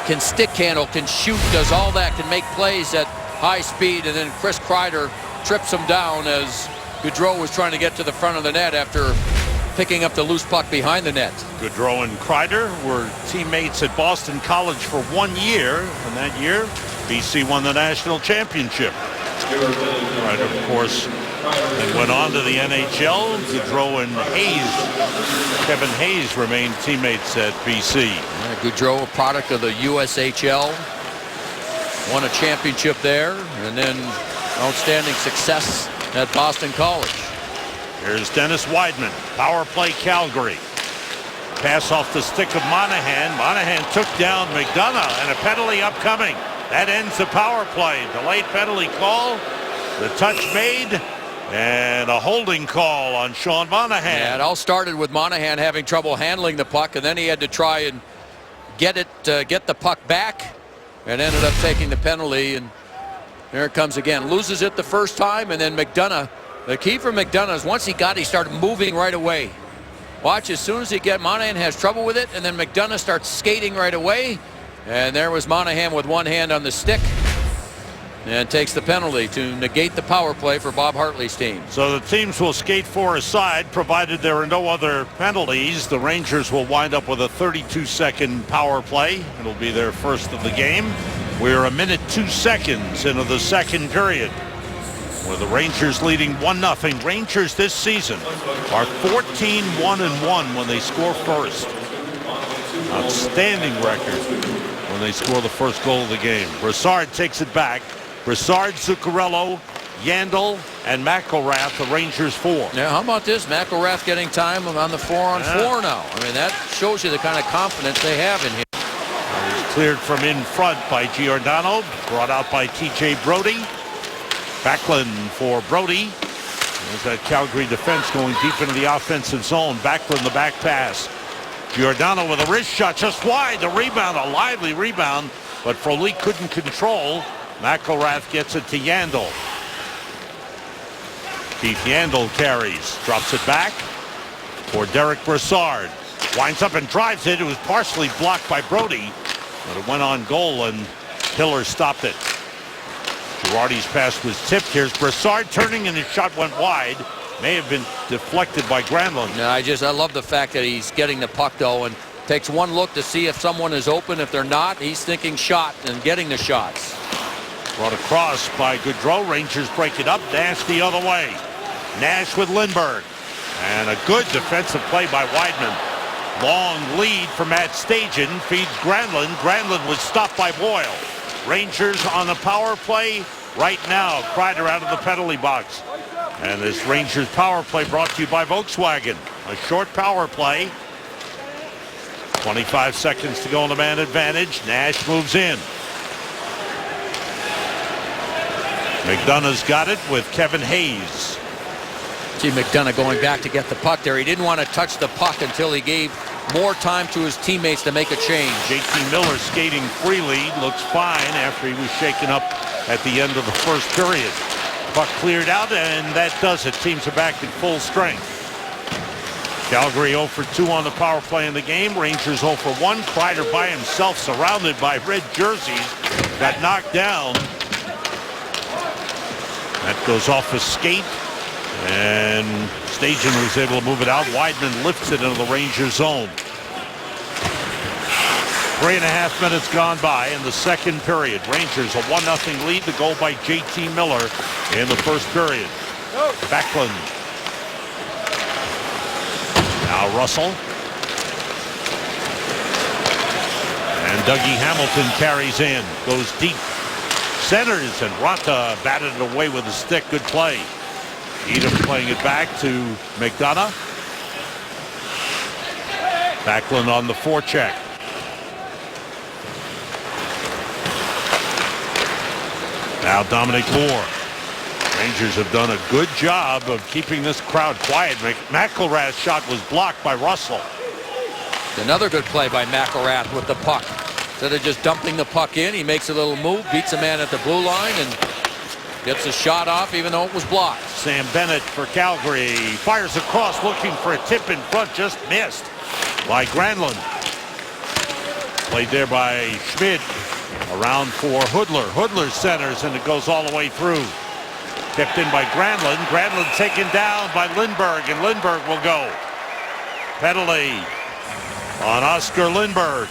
Can stick handle, can shoot, does all that, can make plays at high speed. And then Chris Kreider trips him down as Gaudreau was trying to get to the front of the net after picking up the loose puck behind the net. Gaudreau and Kreider were teammates at Boston College for 1 year, and that year BC won the national championship. Kreider, of course, and went on to the NHL. Gaudreau and Kevin Hayes remained teammates at BC. Yeah, Gaudreau, a product of the USHL, won a championship there, and then outstanding success at Boston College. Here's Dennis Weidman, power play Calgary. Pass off the stick of Monahan. Monahan took down McDonough, and a penalty upcoming. That ends the power play. Delayed penalty call. The touch made, And a holding call on Sean Monahan. Yeah, it all started with Monahan having trouble handling the puck, and then he had to try and get the puck back, and ended up taking the penalty. And there it comes again. Loses it the first time, and then McDonough. The key for McDonough is once he started moving right away. Watch, as soon as Monahan has trouble with it, and then McDonough starts skating right away. And there was Monahan with one hand on the stick, and takes the penalty to negate the power play for Bob Hartley's team. So the teams will skate 4 aside, provided there are no other penalties. The Rangers will wind up with a 32-second power play. It'll be their first of the game. We're a minute 2 seconds into the second period, with the Rangers leading 1-0. Rangers this season are 14-1-1 when they score first. Outstanding record when they score the first goal of the game. Brassard takes it back. Brassard, Zuccarello, Yandel, and McElrath, the Rangers 4. Now, how about this? McElrath getting time on the 4-on-4 now. I mean, that shows you the kind of confidence they have in him. He's cleared from in front by Giordano, brought out by T.J. Brody. Backlund for Brody. There's that Calgary defense going deep into the offensive zone. Backlund, the back pass. Giordano with a wrist shot just wide. The rebound, a lively rebound, but Frolik couldn't control. McElrath gets it to Yandel. Keith Yandel carries, drops it back for Derek Brassard. Winds up and drives it. It was partially blocked by Brody, but it went on goal, and Hiller stopped it. Girardi's pass was tipped. Here's Brassard turning, and his shot went wide. May have been deflected by Granlund. No, I love the fact that he's getting the puck, though, and takes one look to see if someone is open. If they're not, he's thinking shot and getting the shots. Brought across by Gaudreau. Rangers break it up. Nash the other way. Nash with Lindbergh. And a good defensive play by Weidman. Long lead for Matt Stajan. Feeds Granlund. Granlund was stopped by Boyle. Rangers on the power play right now. Kreider out of the penalty box. And this Rangers power play brought to you by Volkswagen. A short power play. 25 seconds to go on the man advantage. Nash moves in. McDonough's got it with Kevin Hayes. See McDonough going back to get the puck there. He didn't want to touch the puck until he gave more time to his teammates to make a change. JT Miller skating freely, looks fine after he was shaken up at the end of the first period. Puck cleared out, and that does it. Teams are back at full strength. Calgary 0 for 2 on the power play in the game. Rangers 0 for 1. Kreider by himself, surrounded by red jerseys, got knocked down. That goes off a skate, and Stajan was able to move it out. Weidman lifts it into the Rangers zone. 3.5 minutes gone by in the second period. Rangers a 1-0 lead. The goal by JT Miller in the first period. Backlund. Now Russell. And Dougie Hamilton carries in. Goes deep. Centers, and Ranta batted it away with a stick. Good play. Edom playing it back to McDonough. Backlund on the forecheck. Now Dominic Moore. Rangers have done a good job of keeping this crowd quiet. McElrath's shot was blocked by Russell. Another good play by McElrath with the puck. Instead of just dumping the puck in, he makes a little move, beats a man at the blue line, and gets a shot off even though it was blocked. Sam Bennett for Calgary fires across looking for a tip in front, just missed by Granlund. Played there by Schmid. Around for Hudler. Hudler centers, and it goes all the way through. Tipped in by Granlund. Granlund taken down by Lindbergh, and Lindbergh will go. Penalty on Oscar Lindbergh.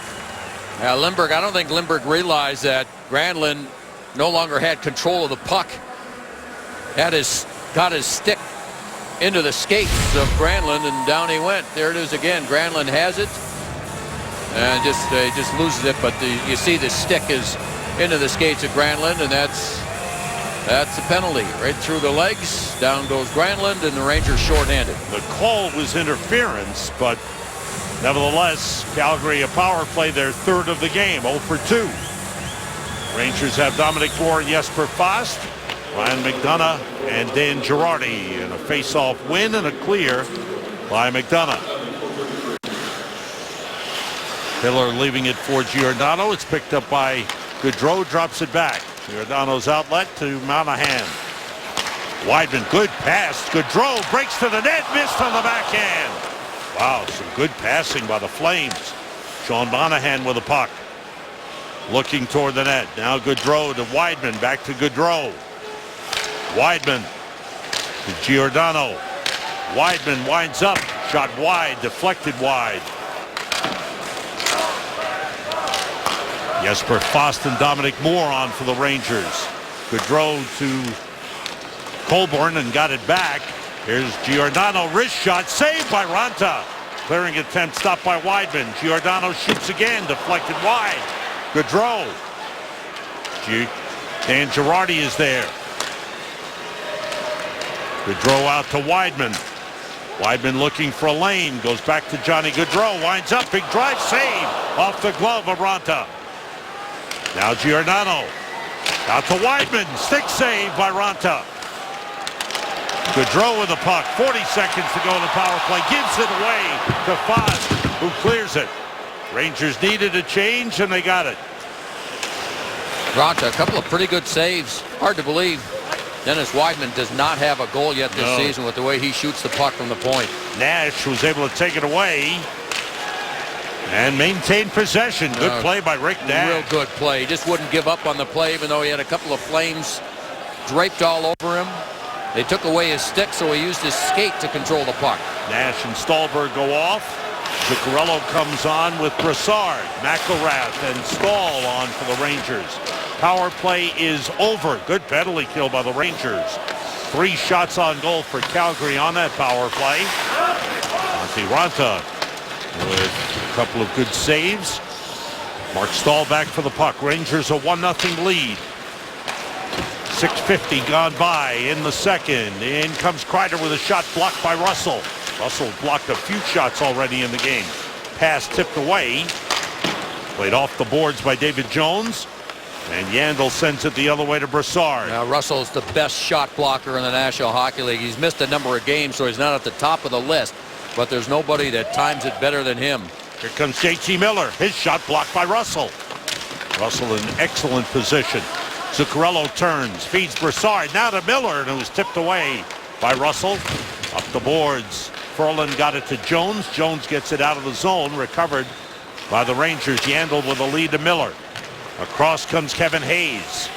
Now Lindbergh, I don't think Lindbergh realized that Granlund no longer had control of the puck. Got his stick into the skates of Granlund, and down he went. There it is again. Granlund has it, and just loses it. But you see the stick is into the skates of Granlund, and that's a penalty right through the legs. Down goes Granlund, and the Rangers shorthanded. The call was interference, but nevertheless, Calgary a power play, their third of the game, 0 for 2. Rangers have Dominic Moore and Jesper Fast. Ryan McDonough and Dan Girardi in a face-off win and a clear by McDonough. Miller leaving it for Giordano. It's picked up by Gaudreau, drops it back. Giordano's outlet to Monahan. Weidman, good pass. Gaudreau breaks to the net, missed on the backhand. Wow, some good passing by the Flames. Sean Monahan with the puck. Looking toward the net. Now Gaudreau to Weidman, back to Gaudreau. Weidman to Giordano. Weidman winds up, shot wide, deflected wide. Jesper Fast and Dominic Moore on for the Rangers. Gaudreau to Colborne and got it back. Here's Giordano, wrist shot, saved by Ranta. Clearing attempt stopped by Weidman. Giordano shoots again, deflected wide. Gaudreau. Dan Girardi is there. Gaudreau out to Weidman. Weidman looking for a lane, goes back to Johnny Gaudreau, winds up, big drive, save off the glove of Ranta. Now Giordano, out to Weidman, stick save by Ranta. Gaudreau with the puck, 40 seconds to go in the power play, gives it away to Fast, who clears it. Rangers needed a change, and they got it. Ranta, a couple of pretty good saves. Hard to believe Dennis Weidman does not have a goal yet this season with the way he shoots the puck from the point. Nash was able to take it away and maintain possession. Good play by Rick Nash. Real good play. He just wouldn't give up on the play, even though he had a couple of Flames draped all over him. They took away his stick, so he used his skate to control the puck. Nash and Stallberg go off. Zuccarello comes on with Brassard, McElrath, and Stahl on for the Rangers. Power play is over. Good penalty kill by the Rangers. 3 shots on goal for Calgary on that power play. Antti Ranta with a couple of good saves. Mark Stahl back for the puck. Rangers a 1-0 lead. 6:50 gone by in the second. In comes Kreider with a shot blocked by Russell. Russell blocked a few shots already in the game. Pass tipped away. Played off the boards by David Jones. And Yandel sends it the other way to Brassard. Now Russell's the best shot blocker in the National Hockey League. He's missed a number of games, so he's not at the top of the list. But there's nobody that times it better than him. Here comes JT Miller. His shot blocked by Russell. Russell in excellent position. Zuccarello turns, feeds Brassard. Now to Miller, and it was tipped away by Russell. Up the boards. Ferland got it to Jones. Jones gets it out of the zone. Recovered by the Rangers. Yandel with a lead to Miller. Across comes Kevin Hayes.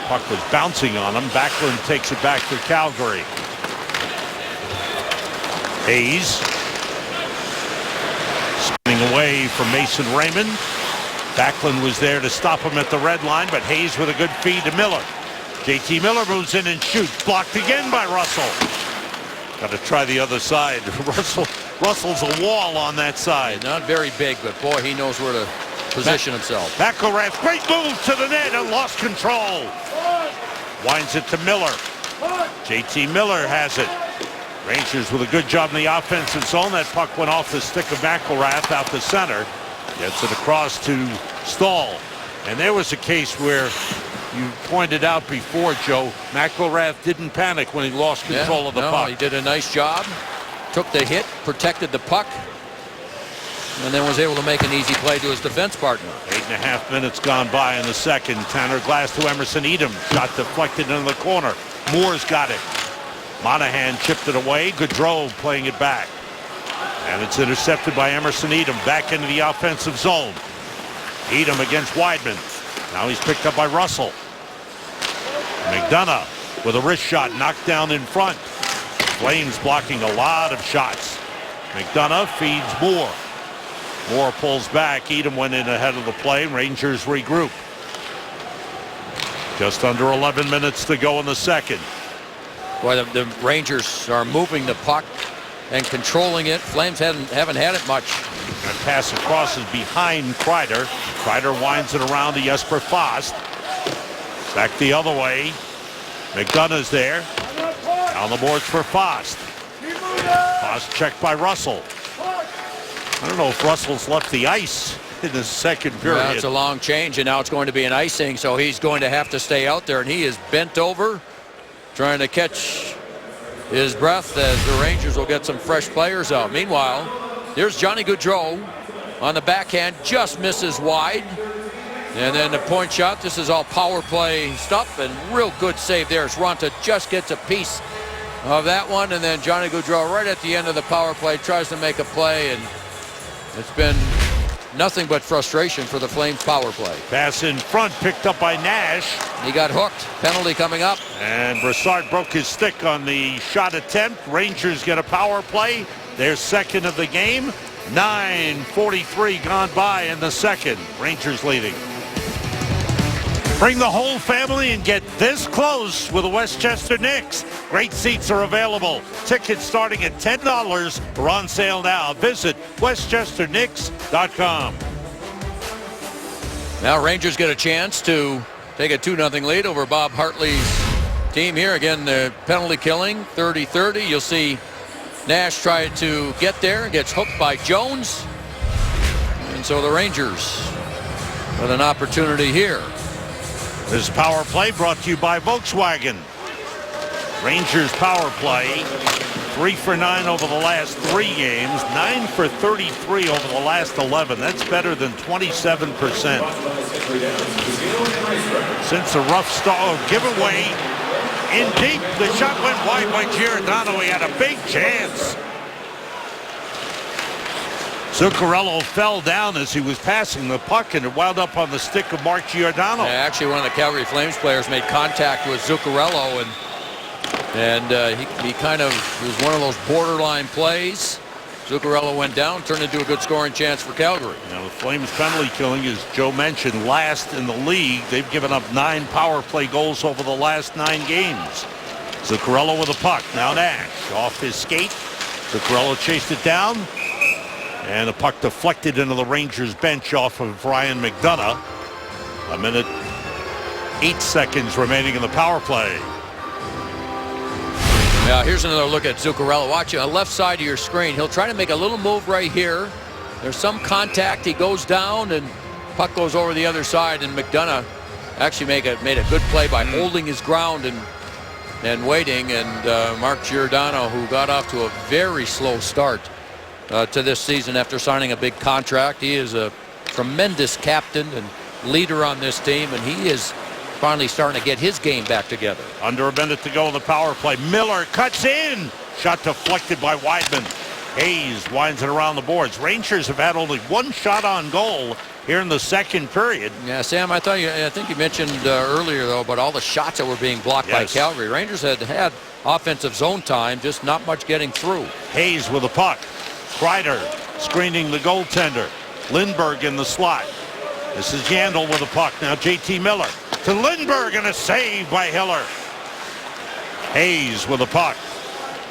Puck was bouncing on him. Backlund takes it back to Calgary. Hayes spinning away from Mason Raymond. Backlund was there to stop him at the red line, but Hayes with a good feed to Miller. JT Miller moves in and shoots. Blocked again by Russell. Got to try the other side. Russell's a wall on that side. Not very big, but boy, he knows where to position himself. McElrath, great move to the net and lost control. Winds it to Miller. JT Miller has it. Rangers with a good job in the offensive zone. That puck went off the stick of McElrath out the center. Gets it across to Stahl. And there was a case where you pointed out before, Joe, McElrath didn't panic when he lost control of the puck. He did a nice job. Took the hit, protected the puck, and then was able to make an easy play to his defense partner. 8.5 minutes gone by in the second. Tanner Glass to Emerson Edom. Shot deflected into the corner. Moore's got it. Monahan chipped it away. Gaudreau playing it back. And it's intercepted by Emerson Edom. Back into the offensive zone. Edom against Weidman. Now he's picked up by Russell. McDonough with a wrist shot knocked down in front. Flames blocking a lot of shots. McDonough feeds Moore. Moore pulls back. Edom went in ahead of the play. Rangers regroup. Just under 11 minutes to go in the second. Boy, the Rangers are moving the puck and controlling it. Flames haven't had it much. That pass across is behind Kreider. Kreider winds it around to Jesper Fast. Back the other way. McDonough's there. Down the boards for Fast. Fast checked by Russell. I don't know if Russell's left the ice in the second period. Well, it's a long change, and now it's going to be an icing, so he's going to have to stay out there, and he is bent over trying to catch his breath as the Rangers will get some fresh players out. Meanwhile, here's Johnny Gaudreau on the backhand, just misses wide. And then the point shot, this is all power play stuff, and real good save there as Raanta just gets a piece of that one. And then Johnny Gaudreau right at the end of the power play tries to make a play, and it's been nothing but frustration for the Flames power play. Pass in front, picked up by Nash. He got hooked. Penalty coming up. And Brassard broke his stick on the shot attempt. Rangers get a power play. Their second of the game. 9:43 gone by in the second. Rangers leading. Bring the whole family and get this close with the Westchester Knicks. Great seats are available. Tickets starting at $10 are on sale now. Visit westchesterknicks.com. Now Rangers get a chance to take a 2-0 lead over Bob Hartley's team here. Again, the penalty killing, 30-30. You'll see Nash try to get there and gets hooked by Jones. And so the Rangers with an opportunity here. This power play brought to you by Volkswagen. Rangers power play, 3 for 9 over the last 3 games, 9 for 33 over the last 11. That's better than 27%. Since a rough start, giveaway in deep. The shot went wide by Giordano. He had a big chance. Zuccarello fell down as he was passing the puck, and it wound up on the stick of Mark Giordano. Yeah, actually, one of the Calgary Flames players made contact with Zuccarello, and he kind of was one of those borderline plays. Zuccarello went down, turned into a good scoring chance for Calgary. Now the Flames penalty killing, as Joe mentioned, last in the league. They've given up 9 power play goals over the last 9 games. Zuccarello with a puck. Now Nash off his skate. Zuccarello chased it down. And the puck deflected into the Rangers bench off of Ryan McDonough. 1 minute, 8 seconds remaining in the power play. Now here's another look at Zuccarello. Watch it on the left side of your screen. He'll try to make a little move right here. There's some contact. He goes down and puck goes over the other side, and McDonough actually made a good play by holding his ground and waiting. And Mark Giordano, who got off to a very slow start to this season after signing a big contract. He is a tremendous captain and leader on this team, and he is finally starting to get his game back together. Under a minute to go in the power play. Miller cuts in. Shot deflected by Weidman. Hayes winds it around the boards. Rangers have had only 1 shot on goal here in the second period. Yeah, Sam, I think you mentioned earlier, though, about all the shots that were being blocked by Calgary. Rangers had offensive zone time, just not much getting through. Hayes with the puck. Kreider screening the goaltender. Lindbergh in the slot. This is Yandel with the puck. Now JT Miller to Lindbergh, and a save by Hiller. Hayes with the puck.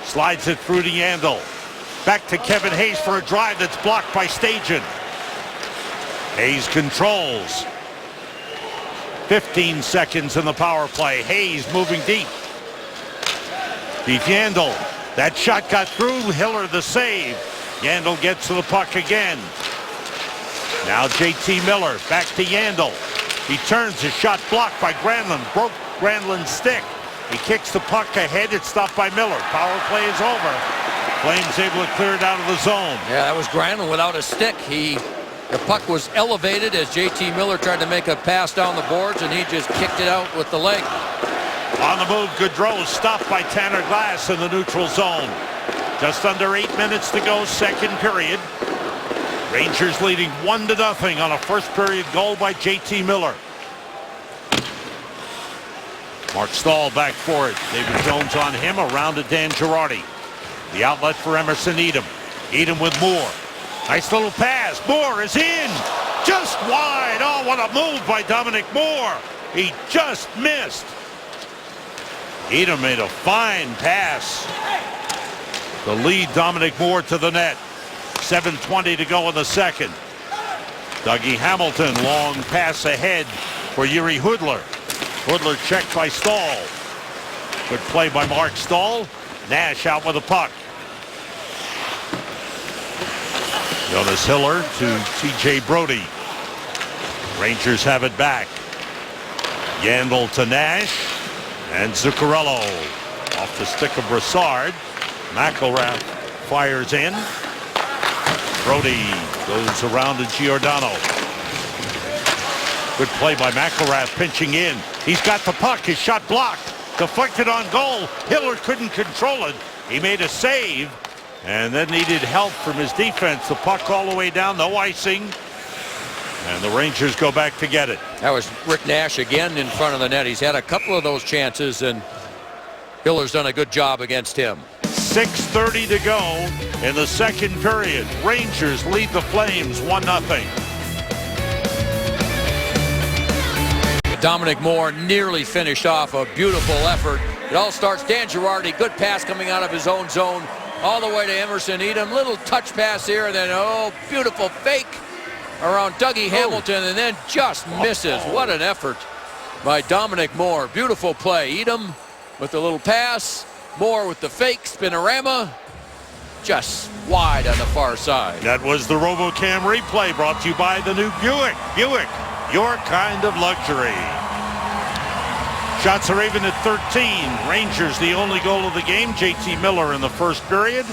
Slides it through to Yandel. Back to Kevin Hayes for a drive that's blocked by Stajan. Hayes controls. 15 seconds in the power play. Hayes moving deep. Keith Yandel. That shot got through. Hiller the save. Yandel gets to the puck again. Now JT Miller back to Yandel. He turns, his shot blocked by Granlund. Broke Granlund's stick. He kicks the puck ahead. It's stopped by Miller. Power play is over. Flames able to clear it out of the zone. Yeah, that was Granlund without a stick. The puck was elevated as JT Miller tried to make a pass down the boards, and he just kicked it out with the leg. On the move, Gaudreau stopped by Tanner Glass in the neutral zone. Just under 8 minutes to go, second period. Rangers leading 1-0 on a first period goal by JT Miller. Mark Stahl back for it. David Jones on him, around to Dan Girardi. The outlet for Emerson Edom. Edom with Moore. Nice little pass. Moore is in. Just wide. Oh, what a move by Dominic Moore. He just missed. Edom made a fine pass. The lead, Dominic Moore to the net. 7:20 to go in the second. Dougie Hamilton, long pass ahead for Yuri Hudler. Hudler checked by Stahl. Good play by Mark Stahl. Nash out with the puck. Jonas Hiller to T.J. Brody. Rangers have it back. Yandel to Nash. And Zuccarello off the stick of Brassard. McElrath fires in. Brody goes around to Giordano. Good play by McElrath, pinching in. He's got the puck. His shot blocked. Deflected on goal. Hiller couldn't control it. He made a save and then needed help from his defense. The puck all the way down, no icing. And the Rangers go back to get it. That was Rick Nash again in front of the net. He's had a couple of those chances, and Hiller's done a good job against him. 6:30 to go in the second period. Rangers lead the Flames 1-0. Dominic Moore nearly finished off a beautiful effort. It all starts, Dan Girardi, good pass coming out of his own zone, all the way to Emerson Edom. Little touch pass here, and then, oh, beautiful fake around Dougie Hamilton, and then just misses. What an effort by Dominic Moore. Beautiful play. Edom with the little pass. Moore with the fake spinorama. Just wide on the far side. That was the RoboCam replay brought to you by the new Buick. Buick, your kind of luxury. Shots are even at 13. Rangers the only goal of the game. JT Miller in the first period.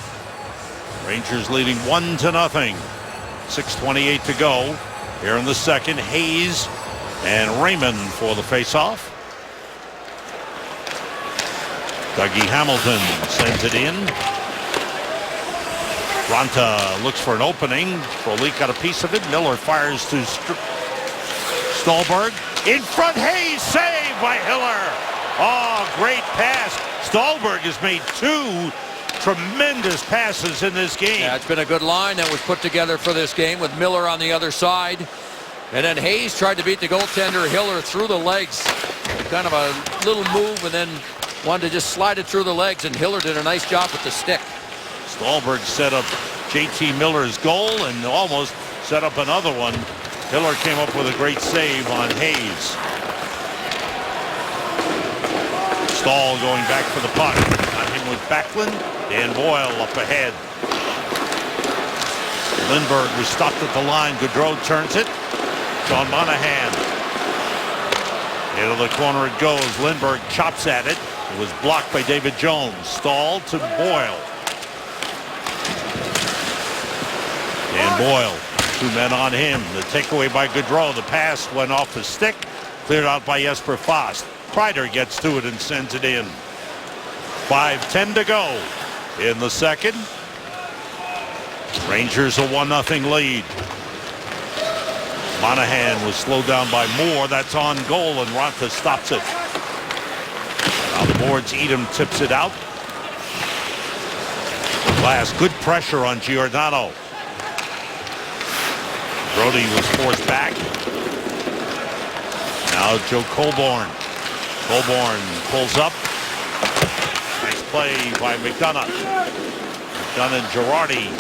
Rangers leading 1-0. 6:28 to go here in the second. Hayes and Raymond for the faceoff. Dougie Hamilton sends it in. Ronta looks for an opening. Frolik got a piece of it. Miller fires to Stolberg. In front, Hayes, saved by Hiller. Oh, great pass. Stolberg has made two tremendous passes in this game. Yeah, it's been a good line that was put together for this game with Miller on the other side. And then Hayes tried to beat the goaltender. Hiller through the legs. Kind of a little move, and then wanted to just slide it through the legs, and Hiller did a nice job with the stick. Stolberg set up JT Miller's goal and almost set up another one. Hiller came up with a great save on Hayes. Stahl going back for the puck. On him with Backlund. Dan Boyle up ahead. Lindbergh was stopped at the line. Gaudreau turns it. Sean Monahan. Into the corner it goes. Lindbergh chops at it. It was blocked by David Jones. Stahl to Boyle. Dan Boyle. Two men on him. The takeaway by Gaudreau. The pass went off the stick. Cleared out by Jesper Fast. Kreider gets to it and sends it in. 5:10 to go in the second. Rangers a 1-0 lead. Monahan was slowed down by Moore. That's on goal, and Ronta stops it. On the boards, Edom tips it out. Glass, good pressure on Giordano. Brody was forced back. Now Joe Colborne. Colborne pulls up. Nice play by McDonough. McDonough and Girardi.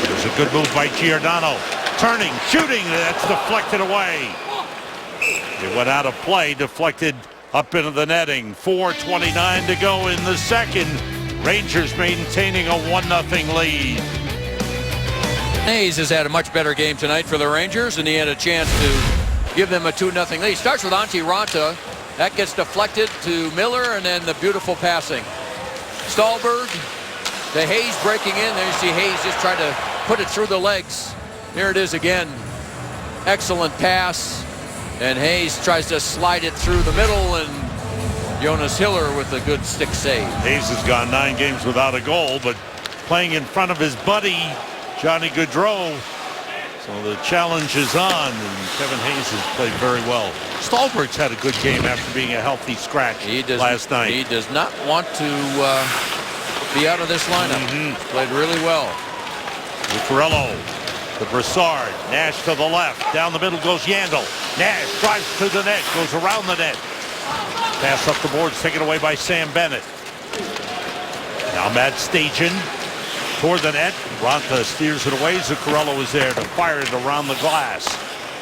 There's a good move by Giordano. Turning, shooting, that's deflected away. It went out of play, deflected up into the netting. 4:29 to go in the second. Rangers maintaining a 1-0 lead. Hayes has had a much better game tonight for the Rangers, and he had a chance to give them a 2-0 lead. Starts with Antti Ronta. That gets deflected to Miller, and then the beautiful passing. Stolberg, the Hayes breaking in. There you see Hayes just trying to put it through the legs. Here it is again. Excellent pass. And Hayes tries to slide it through the middle, and Jonas Hiller with a good stick save. Hayes has gone 9 games without a goal, but playing in front of his buddy, Johnny Gaudreau. So the challenge is on, and Kevin Hayes has played very well. Stolberg's had a good game after being a healthy scratch last night. He does not want to be out of this lineup. Played really well. Zuccarello to Brassard. Nash to the left. Down the middle goes Yandel. Nash drives to the net, goes around the net. Pass up the boards, taken away by Sam Bennett. Now Matt Stajan toward the net. Ronta steers it away. Zuccarello is there to fire it around the glass.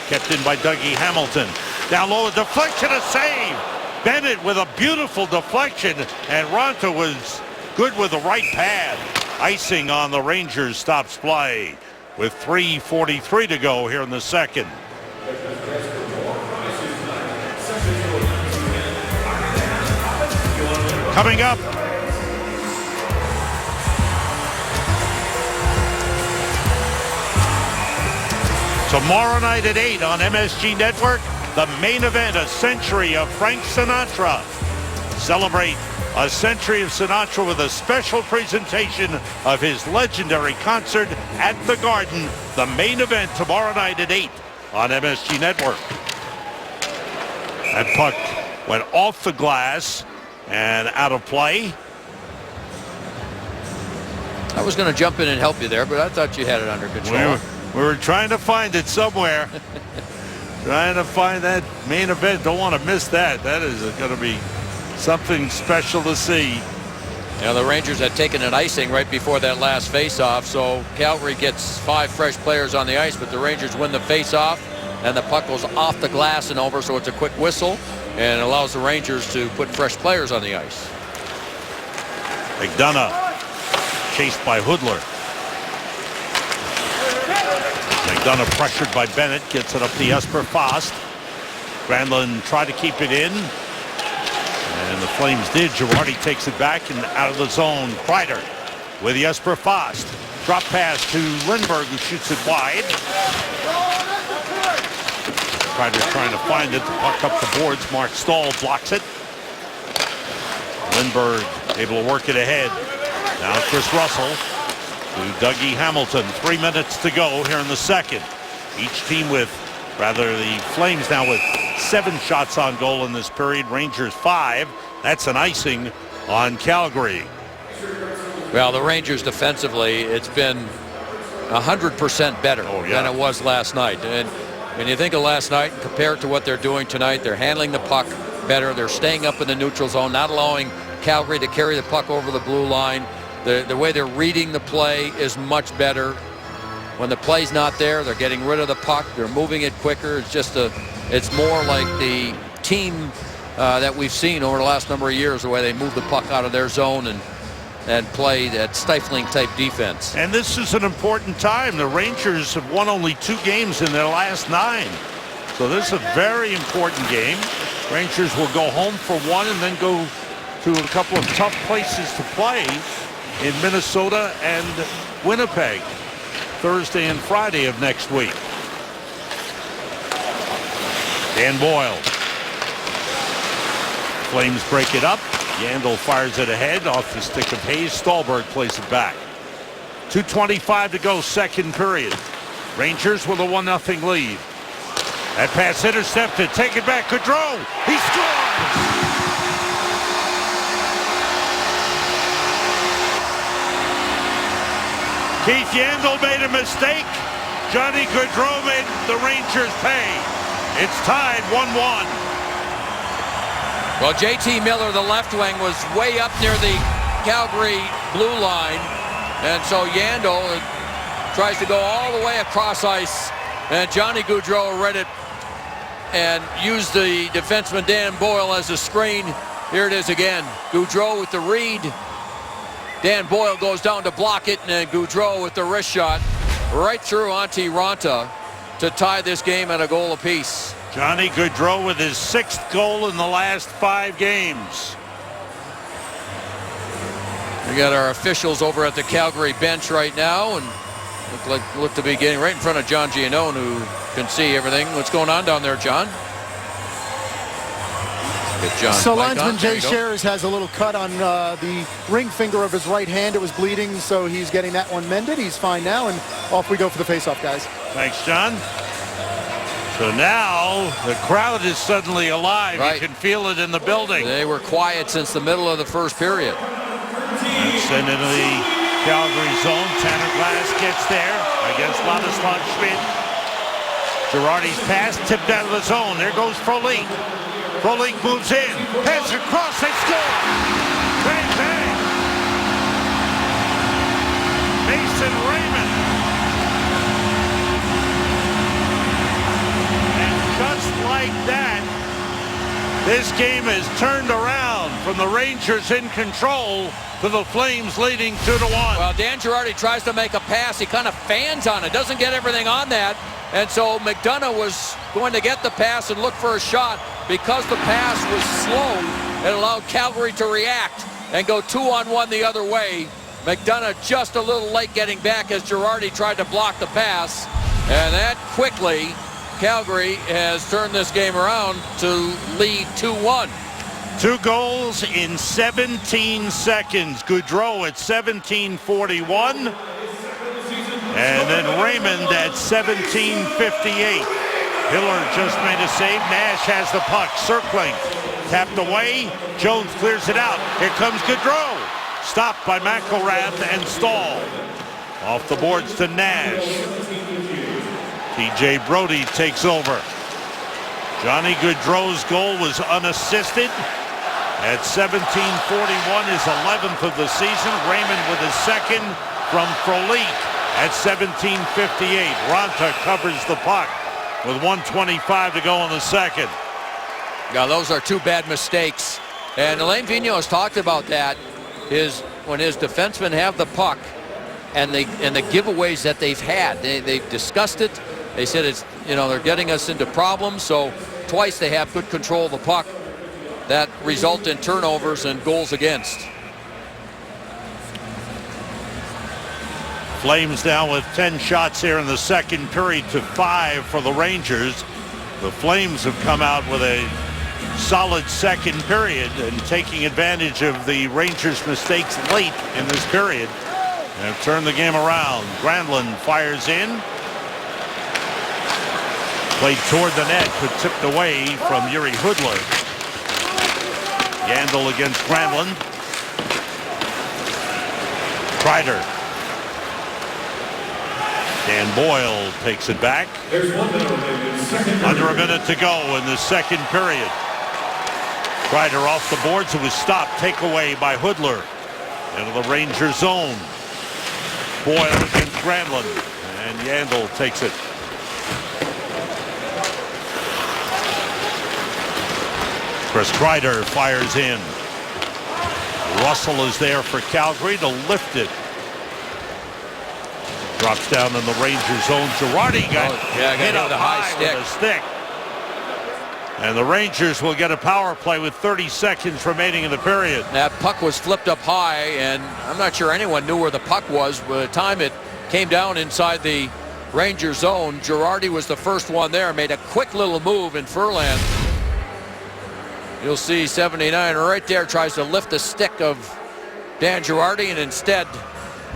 Kept in by Dougie Hamilton. Down low, a deflection, a save. Bennett with a beautiful deflection, and Ronta was good with the right pad. Icing on the Rangers stops play with 3:43 to go here in the second. Coming up, tomorrow night at 8 on MSG Network, the main event, a century of Frank Sinatra. Celebrate a century of Sinatra with a special presentation of his legendary concert at the Garden. The main event tomorrow night at 8 on MSG Network. That puck went off the glass and out of play. I was going to jump in and help you there, but I thought you had it under control. We were trying to find it somewhere. Trying to find that main event. Don't want to miss that. That is going to be something special to see. Yeah, the Rangers had taken an icing right before that last face-off, so Calgary gets 5 fresh players on the ice, but the Rangers win the face-off, and the puck goes off the glass and over, so it's a quick whistle, and it allows the Rangers to put fresh players on the ice. McDonough chased by Hudler. McDonough pressured by Bennett, gets it up to Jesper Fast. Granlund tried to keep it in, and the Flames did. Girardi takes it back and out of the zone. Kreider with Jesper Fast. Drop pass to Lindbergh, who shoots it wide. Kreider trying to find it. The puck up the boards. Mark Stahl blocks it. Lindbergh able to work it ahead. Now Chris Russell to Dougie Hamilton. 3 minutes to go here in the second. Each team with, rather the Flames now with 7 shots on goal in this period. Rangers 5. That's an icing on Calgary. Well, the Rangers defensively, it's been 100% better than it was last night. And when you think of last night and compare it to what they're doing tonight, they're handling the puck better. They're staying up in the neutral zone, not allowing Calgary to carry the puck over the blue line. The way they're reading the play is much better. When the play's not there, they're getting rid of the puck. They're moving it quicker. It's more like the team that we've seen over the last number of years, the way they move the puck out of their zone and play that stifling type defense. And this is an important time. The Rangers have won only 2 games in their last 9. So this is a very important game. Rangers will go home for 1 and then go to a couple of tough places to play in Minnesota and Winnipeg Thursday and Friday of next week. Dan Boyle. Flames break it up. Yandel fires it ahead off the stick of Hayes. Stallberg plays it back. 2:25 to go, second period. Rangers with a 1-0 lead. That pass intercepted. Take it back. Gaudreau. He scores! Keith Yandel made a mistake. Johnny Gaudreau made the Rangers pay. It's tied 1-1. Well, J.T. Miller, the left wing, was way up near the Calgary blue line. And so Yandel tries to go all the way across ice. And Johnny Gaudreau read it and used the defenseman Dan Boyle as a screen. Here it is again. Gaudreau with the read. Dan Boyle goes down to block it, and then Gaudreau with the wrist shot right through Antti Raanta to tie this game at a goal apiece. Johnny Gaudreau with his 6th goal in the last 5 games. We got our officials over at the Calgary bench right now, and look to be getting right in front of John Giannone, who can see everything. What's going on down there, John? John, so linesman Jay Sherers has a little cut on the ring finger of his right hand. It was bleeding, so he's getting that one mended. He's fine now, and off we go for the faceoff, guys. Thanks, John. So now the crowd is suddenly alive. Right. You can feel it in the building. They were quiet since the middle of the first period. And sent into the Calgary zone. Tanner Glass gets there against Ladislav Schmidt. Girardi's pass tipped out of the zone. There goes Frolik. Frolik moves in. Pass across. They score. Bang, bang. Mason Raymond. And just like that, this game is turned around from the Rangers in control to the Flames leading 2-1. Well, Dan Girardi tries to make a pass. He kind of fans on it. Doesn't get everything on that. And so McDonough was going to get the pass and look for a shot. Because the pass was slow, It allowed Calgary to react and go 2-on-1 the other way. McDonough just a little late getting back as Girardi tried to block the pass. And that quickly, Calgary has turned this game around to lead 2-1. 2 goals in 17 seconds. Gaudreau at 17:41. And then Raymond at 17:58. Hiller just made a save. Nash has the puck circling. Tapped away. Jones clears it out. Here comes Gaudreau. Stopped by McElrath and Stahl. Off the boards to Nash. TJ Brodie takes over. Johnny Gaudreau's goal was unassisted. At 17:41, his 11th of the season. Raymond with his second from Frolik at 17:58. Ronta covers the puck with 1:25 to go in the second. Now, those are 2 bad mistakes. And Alain Vigneault has talked about that. When his defensemen have the puck and the giveaways that they've had. They've discussed it. They said it's, they're getting us into problems. So twice they have good control of the puck that result in turnovers and goals against. Flames now with 10 shots here in the second period to 5 for the Rangers. The Flames have come out with a solid second period and taking advantage of the Rangers' mistakes late in this period and have turned the game around. Granlund fires in. Played toward the net, but tipped away from Yuri Hudler. Yandel against Granlund. Kreider. Dan Boyle takes it back. Under a minute to go in the second period. Kreider off the boards. It was stopped. Takeaway by Hudler. Into the Ranger zone. Boyle against Granlund. And Yandel takes it. Chris Kreider fires in. Russell is there for Calgary to lift it. Drops down in the Ranger zone. Girardi got hit up high with a stick. And the Rangers will get a power play with 30 seconds remaining in the period. That puck was flipped up high, and I'm not sure anyone knew where the puck was. By the time it came down inside the Ranger zone, Girardi was the first one there, made a quick little move in Furlan. You'll see 79 right there, tries to lift the stick of Dan Girardi and instead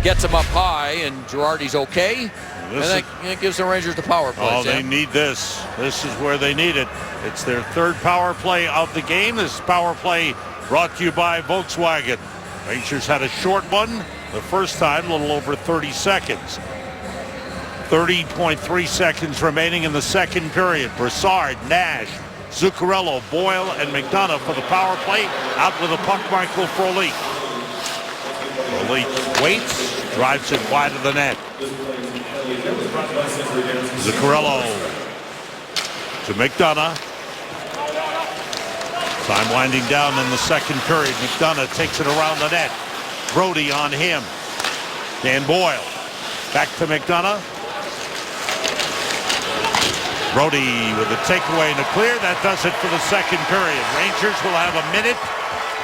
gets him up high, and Girardi's okay. And that gives the Rangers the power play. Oh, they need this. This is where they need it. It's their third power play of the game. This power play brought to you by Volkswagen. Rangers had a short one the first time, a little over 30 seconds. 30.3 seconds remaining in the second period. Brassard, Nash, Zuccarello, Boyle, and McDonough for the power play. Out with the puck, Michael Frolik. Frolik waits, drives it wide of the net. Zuccarello to McDonough. Time winding down in the second period. McDonough takes it around the net. Brodie on him. Dan Boyle back to McDonough. Brodie with a takeaway and a clear. That does it for the second period. Rangers will have 1 minute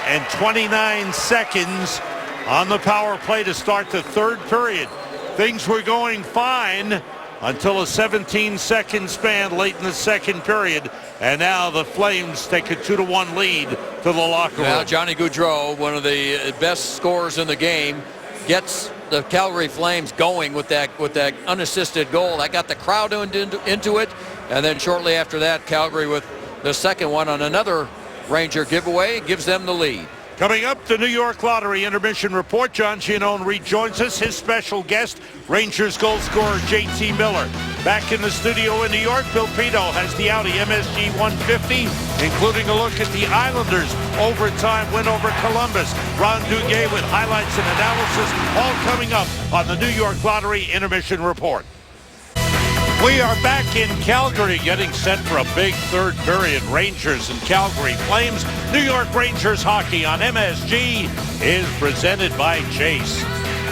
and 29 seconds on the power play to start the third period. Things were going fine until a 17-second span late in the second period. And now the Flames take a 2-1 lead to the locker room. Now Johnny Gaudreau, one of the best scorers in the game, gets the Calgary Flames going with that unassisted goal. That got the crowd into it. And then shortly after that, Calgary with the second one on another Ranger giveaway gives them the lead. Coming up, the New York Lottery Intermission Report. John Giannone rejoins us. His special guest, Rangers goal scorer J.T. Miller. Back in the studio in New York, Bill Pino has the Audi MSG 150, including a look at the Islanders' overtime win over Columbus. Ron Duguay with highlights and analysis, all coming up on the New York Lottery Intermission Report. We are back in Calgary, getting set for a big third period. Rangers and Calgary Flames. New York Rangers hockey on MSG is presented by Chase.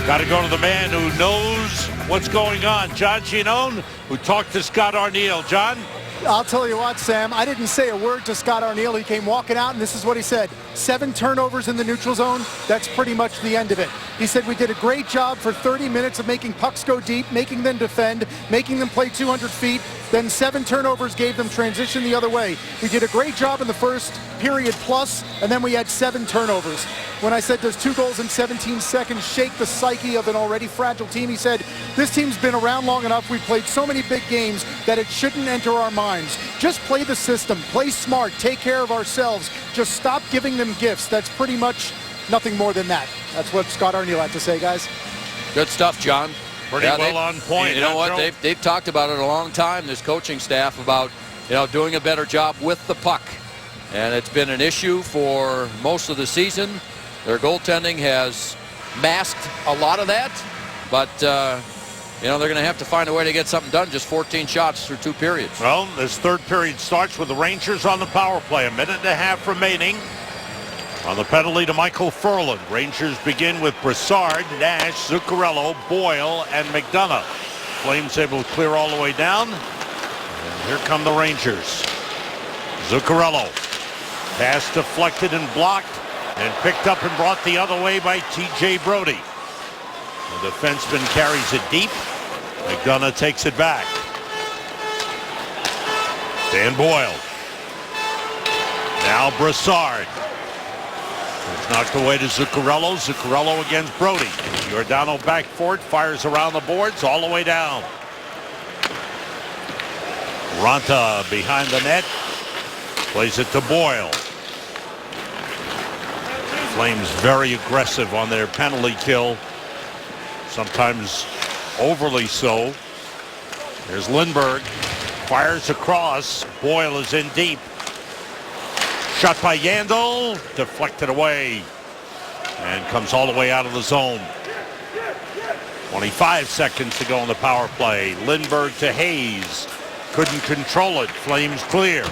Got to go to the man who knows what's going on. John Giannone, who talked to Scott Arniel. John? I'll tell you what, Sam, I didn't say a word to Scott Arniel. He came walking out, and this is what he said. 7 turnovers in the neutral zone. That's pretty much the end of it. He said we did a great job for 30 minutes of making pucks go deep, making them defend, making them play 200 feet. Then 7 turnovers gave them transition the other way. We did a great job in the first period plus, and then we had 7 turnovers. When I said does 2 goals in 17 seconds shake the psyche of an already fragile team, he said this team's been around long enough. We've played so many big games that it shouldn't enter our minds. Just play the system, play smart, take care of ourselves. Just stop giving them gifts. That's pretty much nothing more than that. That's what Scott Arniel had to say, guys. Good stuff, John. Pretty well on point. You know what? They've talked about it a long time, this coaching staff, about doing a better job with the puck. And it's been an issue for most of the season. Their goaltending has masked a lot of that. But, they're going to have to find a way to get something done. Just 14 shots through 2 periods. Well, this third period starts with the Rangers on the power play. 1.5 minutes remaining. On the penalty to Michael Ferland. Rangers begin with Brassard, Nash, Zuccarello, Boyle, and McDonough. Flames able to clear all the way down. And here come the Rangers. Zuccarello. Pass deflected and blocked. And picked up and brought the other way by T.J. Brodie. The defenseman carries it deep. McDonough takes it back. Dan Boyle. Now Brassard. It's knocked away to Zuccarello. Zuccarello against Brodie. Giordano back for it. Fires around the boards all the way down. Ranta behind the net. Plays it to Boyle. Flames very aggressive on their penalty kill. Sometimes overly so. There's Lindbergh. Fires across. Boyle is in deep. Shot by Yandel. Deflected away. And comes all the way out of the zone. 25 seconds to go on the power play. Lindbergh to Hayes. Couldn't control it. Flames clear.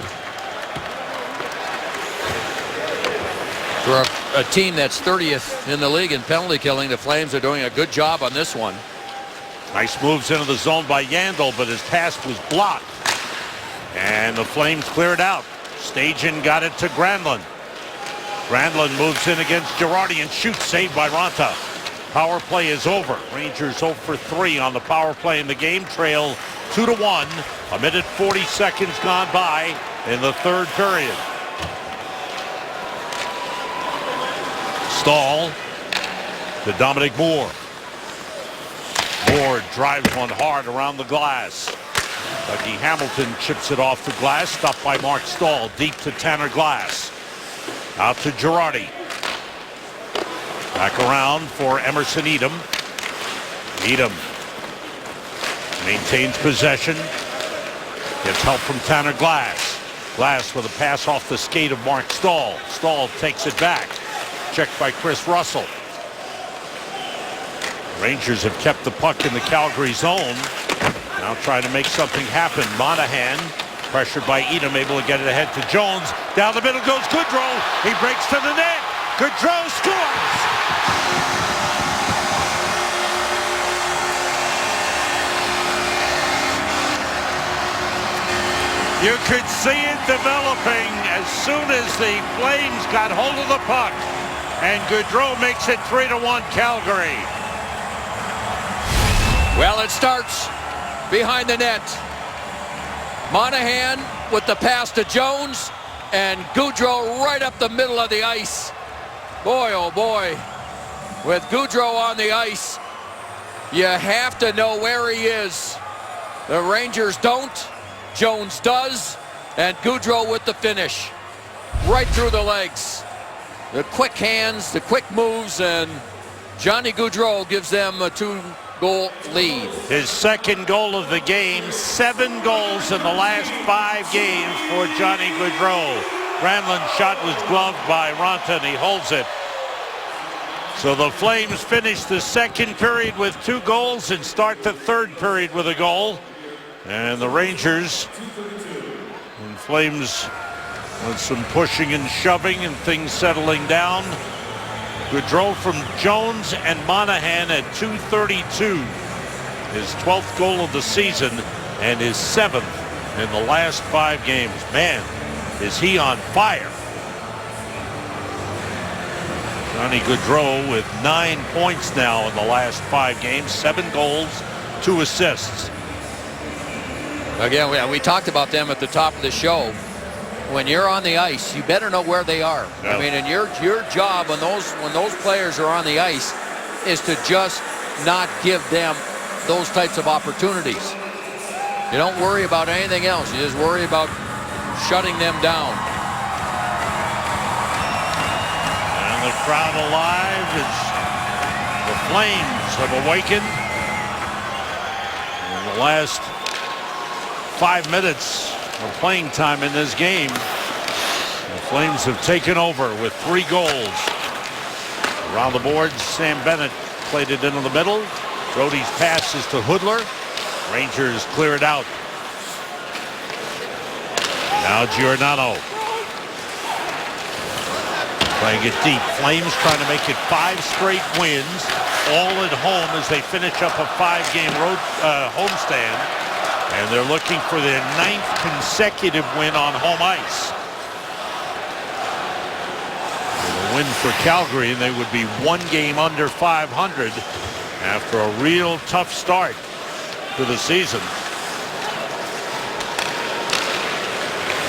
For a team that's 30th in the league in penalty killing, the Flames are doing a good job on this one. Nice moves into the zone by Yandel, but his pass was blocked. And the Flames clear it out. Stajan got it to Granlund. Granlund moves in against Girardi and shoots, saved by Ranta. Power play is over. Rangers 0 for 3 on the power play in the game. Trail 2-1. 1 minute 40 seconds gone by in the third period. Stahl to Dominic Moore. Moore drives one hard around the glass. Dougie Hamilton chips it off the glass. Stopped by Mark Stahl. Deep to Tanner Glass. Out to Girardi. Back around for Emerson Edom. Edom maintains possession. Gets help from Tanner Glass. Glass with a pass off the skate of Mark Stahl. Stahl takes it back. Checked by Chris Russell. Rangers have kept the puck in the Calgary zone. Now trying to make something happen. Monahan, pressured by Edom, able to get it ahead to Jones. Down the middle goes Goodrow. He breaks to the net. Goodrow scores! You could see it developing as soon as the Flames got hold of the puck. And Goodrow makes it 3-1 Calgary. Well, it starts behind the net. Monahan with the pass to Jones, and Goodrow right up the middle of the ice. Boy, oh boy. With Goodrow on the ice, you have to know where he is. The Rangers don't. Jones does. And Goodrow with the finish. Right through the legs. The quick hands, the quick moves, and Johnny Goodrow gives them a 2-goal lead. His second goal of the game. 7 goals in the last 5 games for Johnny Goodrow. Granlund's shot was gloved by Ranta, and he holds it. So the Flames finish the second period with 2 goals and start the third period with a goal. And the Rangers and Flames with some pushing and shoving and things settling down. Goodrow from Jones and Monahan at .232. His 12th goal of the season and his 7th in the last 5 games. Man, is he on fire. Johnny Gaudreau with 9 points now in the last 5 games, 7 goals, 2 assists. Again, we talked about them at the top of the show. When you're on the ice, you better know where they are. Yep. I mean, and your job when those players are on the ice is to just not give them those types of opportunities. You don't worry about anything else. You just worry about shutting them down. And the crowd alive as the Flames have awakened. In the last 5 minutes of playing time in this game, the Flames have taken over with 3 goals. Around the boards, Sam Bennett played it into the middle. Brody's pass is to Hoodler. Rangers clear it out. Now Giordano playing it deep. Flames trying to make it 5 straight wins, all at home as they finish up a 5-game road homestand, and they're looking for their 9th consecutive win on home ice. With a win for Calgary, and they would be 1 game under 500 after a real tough start to the season.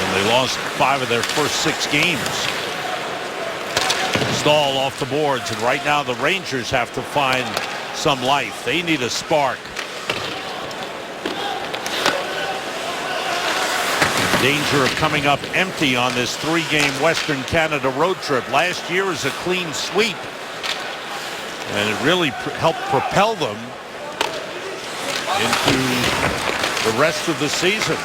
And they lost 5 of their first 6 games. Stahl off the boards, and right now the Rangers have to find some life. They need a spark. In danger of coming up empty on this 3-game Western Canada road trip. Last year was a clean sweep, and it really helped propel them into the rest of the season.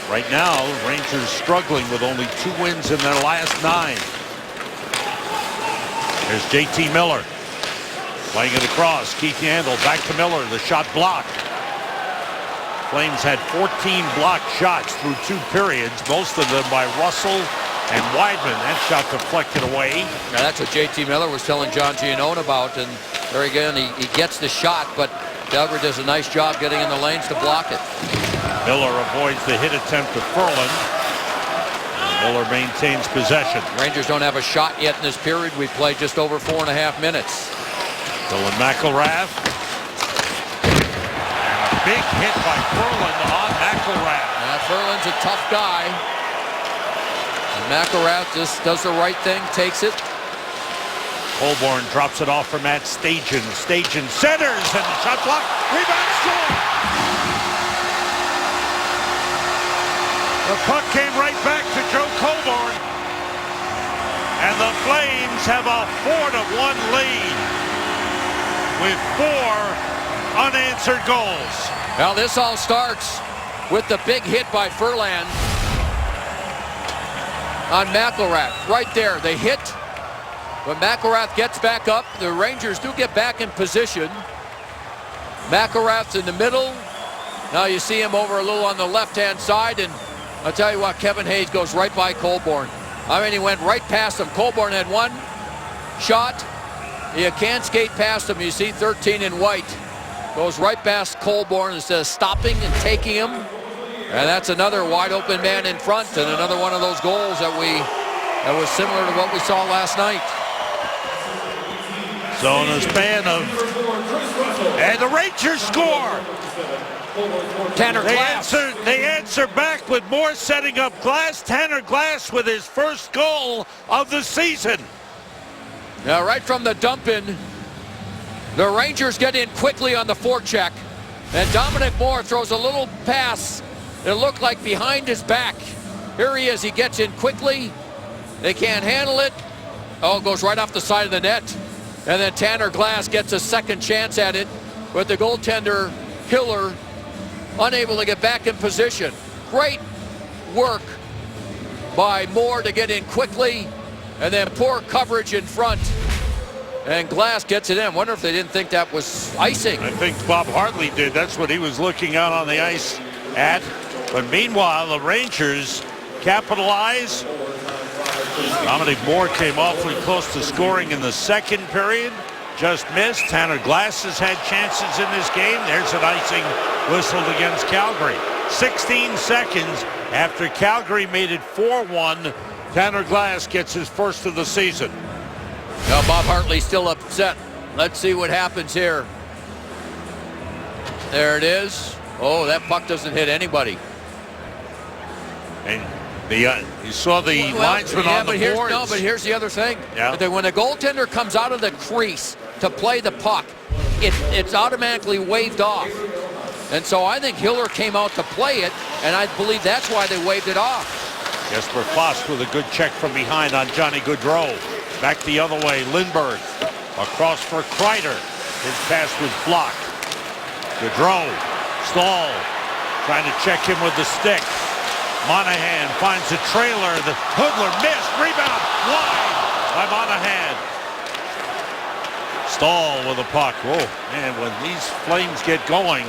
Right now, Rangers struggling with only 2 wins in their last 9. There's JT Miller playing it across. Keith Yandle back to Miller. The shot blocked. Flames had 14 blocked shots through 2 periods, most of them by Russell and Weidman. That shot deflected away. Now that's what JT Miller was telling John Giannone about, and there again he gets the shot, but Calgary does a nice job getting in the lanes to block it. Miller avoids the hit attempt to Ferland. Miller maintains possession. Rangers don't have a shot yet in this period. We played just over 4.5 minutes. Dylan McIlrath. And a big hit by Ferland on McIlrath. Now Ferland's a tough guy. And McIlrath just does the right thing, takes it. Colborne drops it off for Matt Stajan. Stajan centers, and the shot blocked. Rebound score. The puck came right back to Joe Colborne. And the Flames have a 4-1 lead with 4 unanswered goals. Now this all starts with the big hit by Ferland on McIlrath. Right there, they hit. When McIlrath gets back up, the Rangers do get back in position. McIlrath's in the middle. Now you see him over a little on the left-hand side, and I'll tell you what, Kevin Hayes goes right by Colborne. I mean, he went right past him. Colborne had 1 shot. You can't skate past him. You see 13 in white. Goes right past Colborne instead of stopping and taking him. And that's another wide open man in front, and another one of those goals that was similar to what we saw last night. So in the span of, and the Rangers score. Tanner Glass. They answer back with more setting up Glass. Tanner Glass with his first goal of the season. Now right from the dump in, the Rangers get in quickly on the forecheck, and Dominic Moore throws a little pass that looked like behind his back. Here he is, he gets in quickly. They can't handle it. Oh, it goes right off the side of the net. And then Tanner Glass gets a second chance at it, but the goaltender, Hiller, unable to get back in position. Great work by Moore to get in quickly, and then poor coverage in front. And Glass gets it in. Wonder if they didn't think that was icing. I think Bob Hartley did. That's what he was looking out on the ice at. But meanwhile, the Rangers capitalize. Dominic Moore came awfully close to scoring in the second period. Just missed. Tanner Glass has had chances in this game. There's an icing whistled against Calgary. 16 seconds after Calgary made it 4-1. Tanner Glass gets his first of the season. Now Bob Hartley's still upset. Let's see what happens here. There it is. Oh, that puck doesn't hit anybody. And you saw the linesman on the boards. No, but here's the other thing. Yeah. When the goaltender comes out of the crease to play the puck, it's automatically waved off. And so I think Hiller came out to play it, and I believe that's why they waved it off. Jesper Fast with a good check from behind on Johnny Gaudreau. Back the other way, Lindbergh. Across for Kreider. His pass was blocked. Gaudreau, Stahl, trying to check him with the stick. Monahan finds a trailer. The Hoodler missed. Rebound wide by Monahan. Stahl with a puck. Whoa, man, when these Flames get going,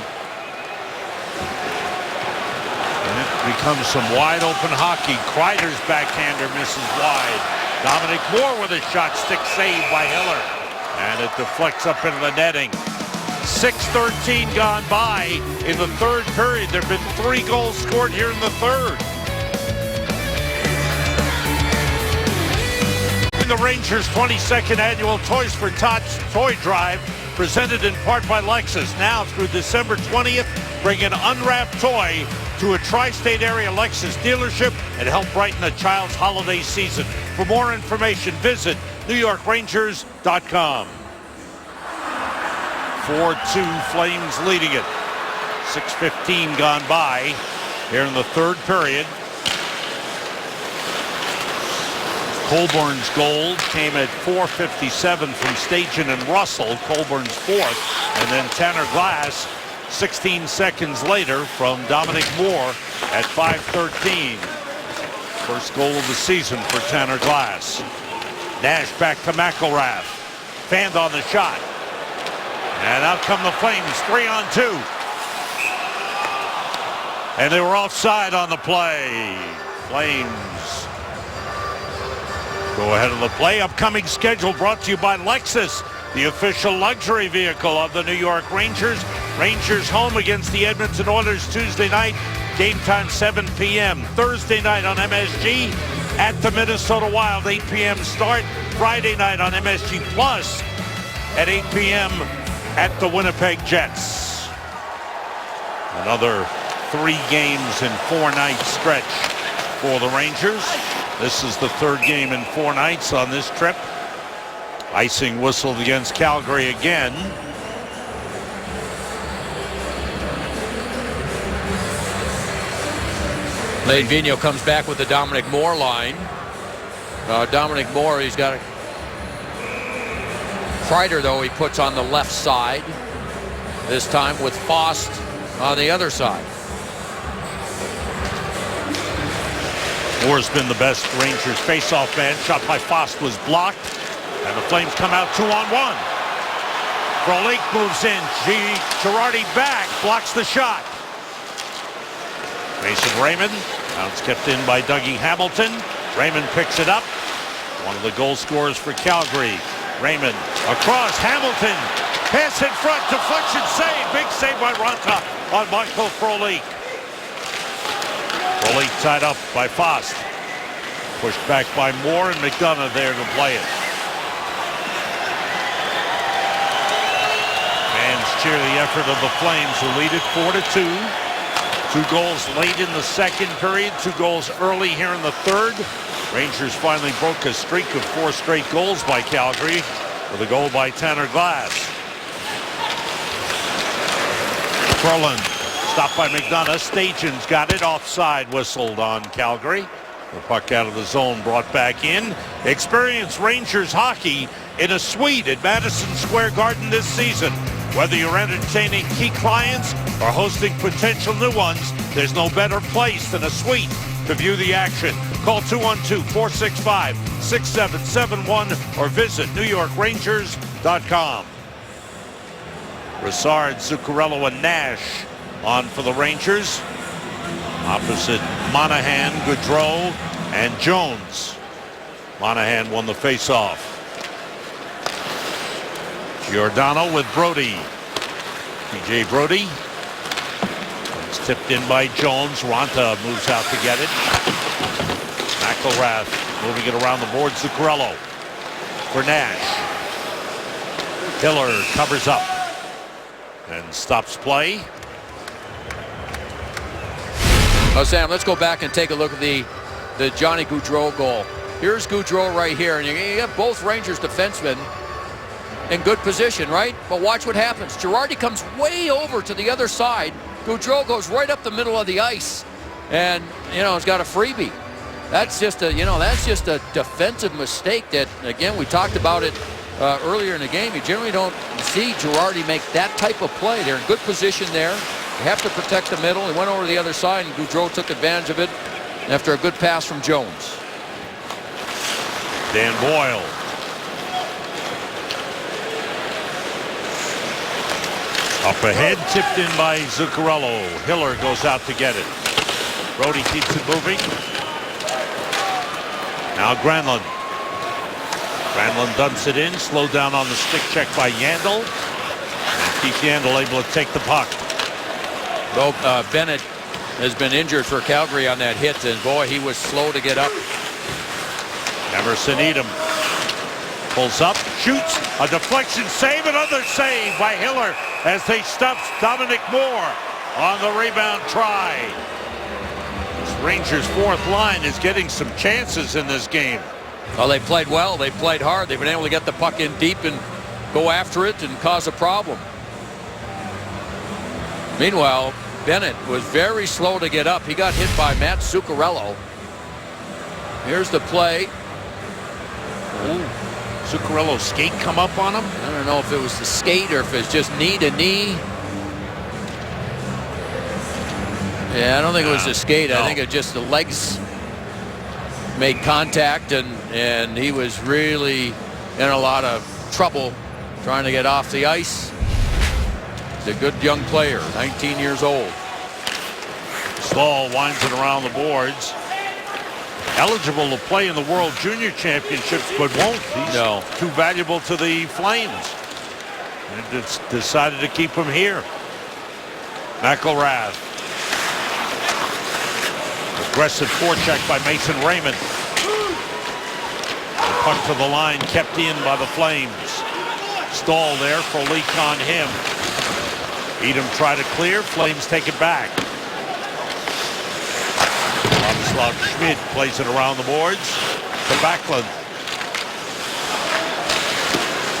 and it becomes some wide open hockey. Kreider's backhander misses wide. Dominic Moore with a shot, stick saved by Hiller. And it deflects up into the netting. 6:13 gone by in the third period. There have been 3 goals scored here in the third. In the Rangers' 22nd annual Toys for Tots toy drive, presented in part by Lexus. Now through December 20th, bring an unwrapped toy to a tri-state area Lexus dealership and help brighten a child's holiday season. For more information, visit NewYorkRangers.com. 4-2 Flames leading it. 6:15 gone by here in the third period. Colborne's goal came at 4:57 from Stajan and Russell, Colborne's fourth, and then Tanner Glass 16 seconds later from Dominic Moore at 5:13. First goal of the season for Tanner Glass. Nash back to McElrath. Fanned on the shot. And out come the Flames, 3-on-2. And they were offside on the play. Flames go ahead of the play. Upcoming schedule brought to you by Lexus, the official luxury vehicle of the New York Rangers. Rangers home against the Edmonton Oilers Tuesday night. Game time 7 p.m. Thursday night on MSG at the Minnesota Wild, 8 p.m. start. Friday night on MSG Plus at 8 p.m. at the Winnipeg Jets. Another 3 games in 4-night stretch for the Rangers. This is the third game in 4 nights on this trip. Icing whistled against Calgary again. Lane Vigneault comes back with the Dominic Moore line. Dominic Moore, he's got a Kreider, though, he puts on the left side. This time with Fost on the other side. Moore's been the best Rangers face-off man. Shot by Fost was blocked. And the Flames come out 2-on-1. Frolik moves in. Girardi back. Blocks the shot. Mason Raymond. Now it's kept in by Dougie Hamilton. Raymond picks it up. One of the goal scorers for Calgary. Raymond across. Hamilton. Pass in front. Deflection save. Big save by Ronta on Michael Frolik. Frolik tied up by Fost. Pushed back by Moore and McDonough there to play it. Fans cheer the effort of the Flames, who lead it 4-2. 2 goals late in the second period, 2 goals early here in the third. Rangers finally broke a streak of 4 straight goals by Calgary with a goal by Tanner Glass. Ferland stopped by McDonough. Stajan's got it. Offside whistled on Calgary. The puck out of the zone brought back in. Experience Rangers hockey in a suite at Madison Square Garden this season. Whether you're entertaining key clients or hosting potential new ones, there's no better place than a suite to view the action. Call 212-465-6771 or visit NewYorkRangers.com. Brassard, Zuccarello, and Nash on for the Rangers. Opposite Monahan, Gaudreau, and Jones. Monahan won the faceoff. Giordano with Brody. TJ Brody. It's tipped in by Jones. Ronta moves out to get it. McElrath moving it around the board. Zuccarello for Nash. Hiller covers up and stops play. Oh, Sam, let's go back and take a look at the Johnny Gaudreau goal. Here's Gaudreau right here, and you have both Rangers defensemen in good position, right? But watch what happens. Girardi comes way over to the other side. Gaudreau goes right up the middle of the ice, and has got a freebie. That's just a defensive mistake that, again, we talked about it earlier in the game. You generally don't see Girardi make that type of play. They're in good position there. You have to protect the middle. He went over to the other side, and Gaudreau took advantage of it after a good pass from Jones. Dan Boyle. Up ahead, tipped in by Zuccarello. Hiller goes out to get it. Brody keeps it moving. Now Granlund. Granlund dumps it in. Slowed down on the stick check by Yandel. And Keith Yandel able to take the puck. Though Bennett has been injured for Calgary on that hit, and boy, he was slow to get up. Emerson Edom pulls up, shoots, a deflection save, another save by Hiller as they stuff Dominic Moore on the rebound try. This Rangers' fourth line is getting some chances in this game. Well, they played well. They played hard. They've been able to get the puck in deep and go after it and cause a problem. Meanwhile, Bennett was very slow to get up. He got hit by Matt Zuccarello. Here's the play. Ooh. Zuccarello's skate come up on him? I don't know if it was the skate or if it's just knee to knee. Yeah, I don't think it was the skate. No. I think it just the legs made contact, and he was really in a lot of trouble trying to get off the ice. He's a good young player, 19 years old. Stahl winds it around the boards. Eligible to play in the World Junior Championships, but won't. He's too valuable to the Flames. And it's decided to keep him here. McElrath. Aggressive forecheck by Mason Raymond. The puck to the line kept in by the Flames. Stahl there for a leak on him. Edom try to clear. Flames take it back. Vladislav Schmid plays it around the boards to Backlund.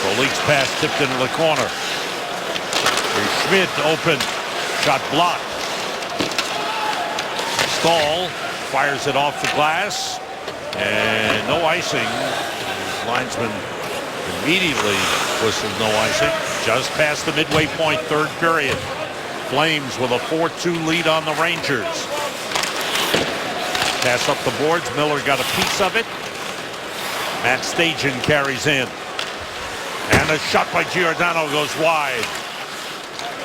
Rolik's pass tipped into the corner. Here's Schmid open. Shot blocked. Stahl fires it off the glass. And no icing. Linesman immediately whistled no icing. Just past the midway point, third period. Flames with a 4-2 lead on the Rangers. Pass up the boards. Miller got a piece of it. Matt Stajan carries in. And a shot by Giordano goes wide.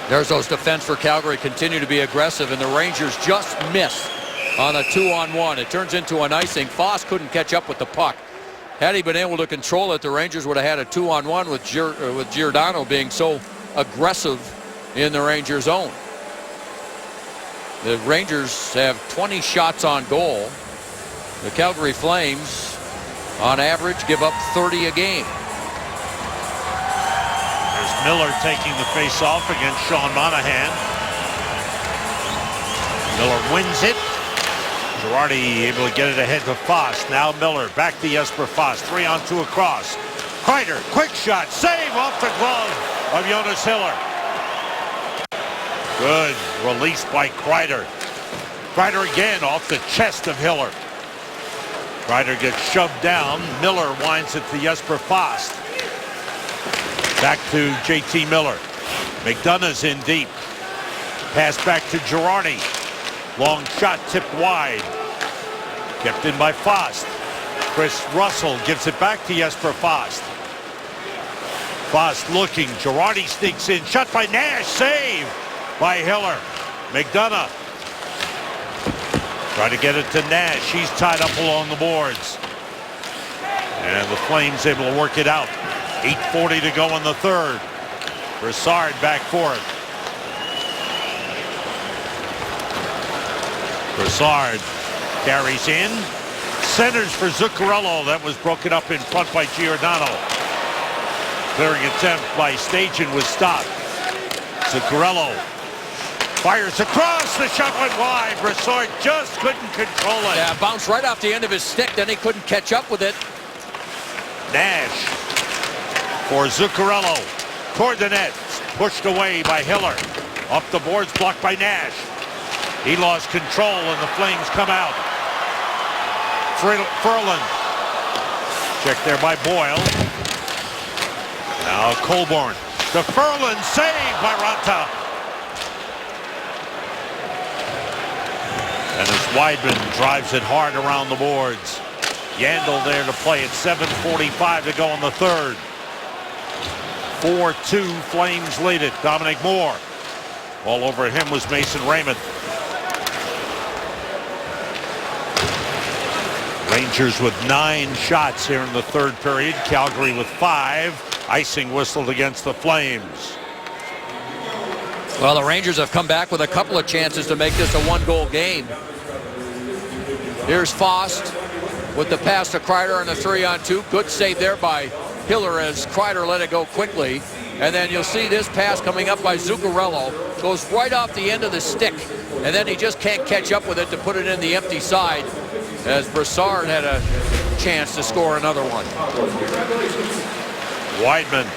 There's those defense for Calgary continue to be aggressive, and the Rangers just missed on a 2-on-1. It turns into an icing. Foss couldn't catch up with the puck. Had he been able to control it, the Rangers would have had a 2-on-1 with Giordano being so aggressive in the Rangers' zone. The Rangers have 20 shots on goal. The Calgary Flames, on average, give up 30 a game. There's Miller taking the face-off against Sean Monahan. Miller wins it. Girardi able to get it ahead to Foss. Now Miller back to Jesper Foss. 3-on-2 across. Kreider, quick shot, save off the glove of Jonas Hiller. Good release by Kreider. Kreider again off the chest of Hiller. Kreider gets shoved down. Miller winds it to Jesper Foss. Back to JT Miller. McDonough's in deep. Pass back to Girardi. Long shot tipped wide. Kept in by Foss. Chris Russell gives it back to Jesper Foss. Foss looking. Girardi sneaks in. Shot by Nash. Save by Hiller. McDonough. Try to get it to Nash. He's tied up along the boards. And the Flames able to work it out. 8:40 to go in the third. Brassard back for it. Broussard carries in. Centers for Zuccarello. That was broken up in front by Giordano. Clearing attempt by Stajan was stopped. Zuccarello fires across. The shot went wide. Broussard just couldn't control it. Yeah, bounced right off the end of his stick. Then he couldn't catch up with it. Nash for Zuccarello. Toward the net. Pushed away by Hiller. Up the boards, blocked by Nash. He lost control and the Flames come out. Ferland. Check there by Boyle. Now Colborn. The Ferland save by Ranta. And as Weidman drives it hard around the boards. Yandel there to play at 7:45 to go in the third. 4-2 Flames lead it. Dominic Moore. All over him was Mason Raymond. Rangers with 9 shots here in the third period. Calgary with 5. Icing whistled against the Flames. Well, the Rangers have come back with a couple of chances to make this a one-goal game. Here's Fost with the pass to Kreider on the 3-on-2. Good save there by Hiller as Kreider let it go quickly. And then you'll see this pass coming up by Zuccarello. Goes right off the end of the stick. And then he just can't catch up with it to put it in the empty side, as Broussard had a chance to score another one. Weidman.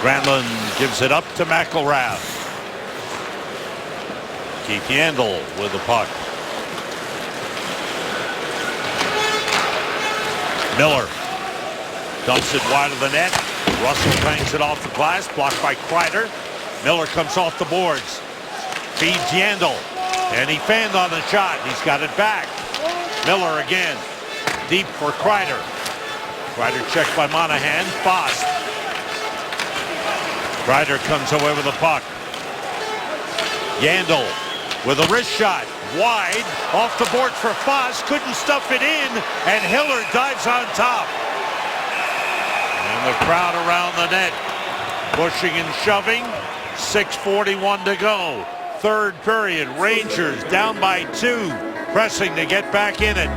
Granlund gives it up to McElrath. Keith Yandel with the puck. Miller dumps it wide of the net. Russell bangs it off the glass, blocked by Kreider. Miller comes off the boards. Feeds Yandel. And he fanned on the shot. He's got it back. Miller again. Deep for Kreider. Kreider checked by Monahan. Fost. Kreider comes away with the puck. Yandel with a wrist shot. Wide. Off the board for Fost. Couldn't stuff it in. And Hiller dives on top. And the crowd around the net. Pushing and shoving. 6:41 to go. Third period. Rangers down by 2. Pressing to get back in it.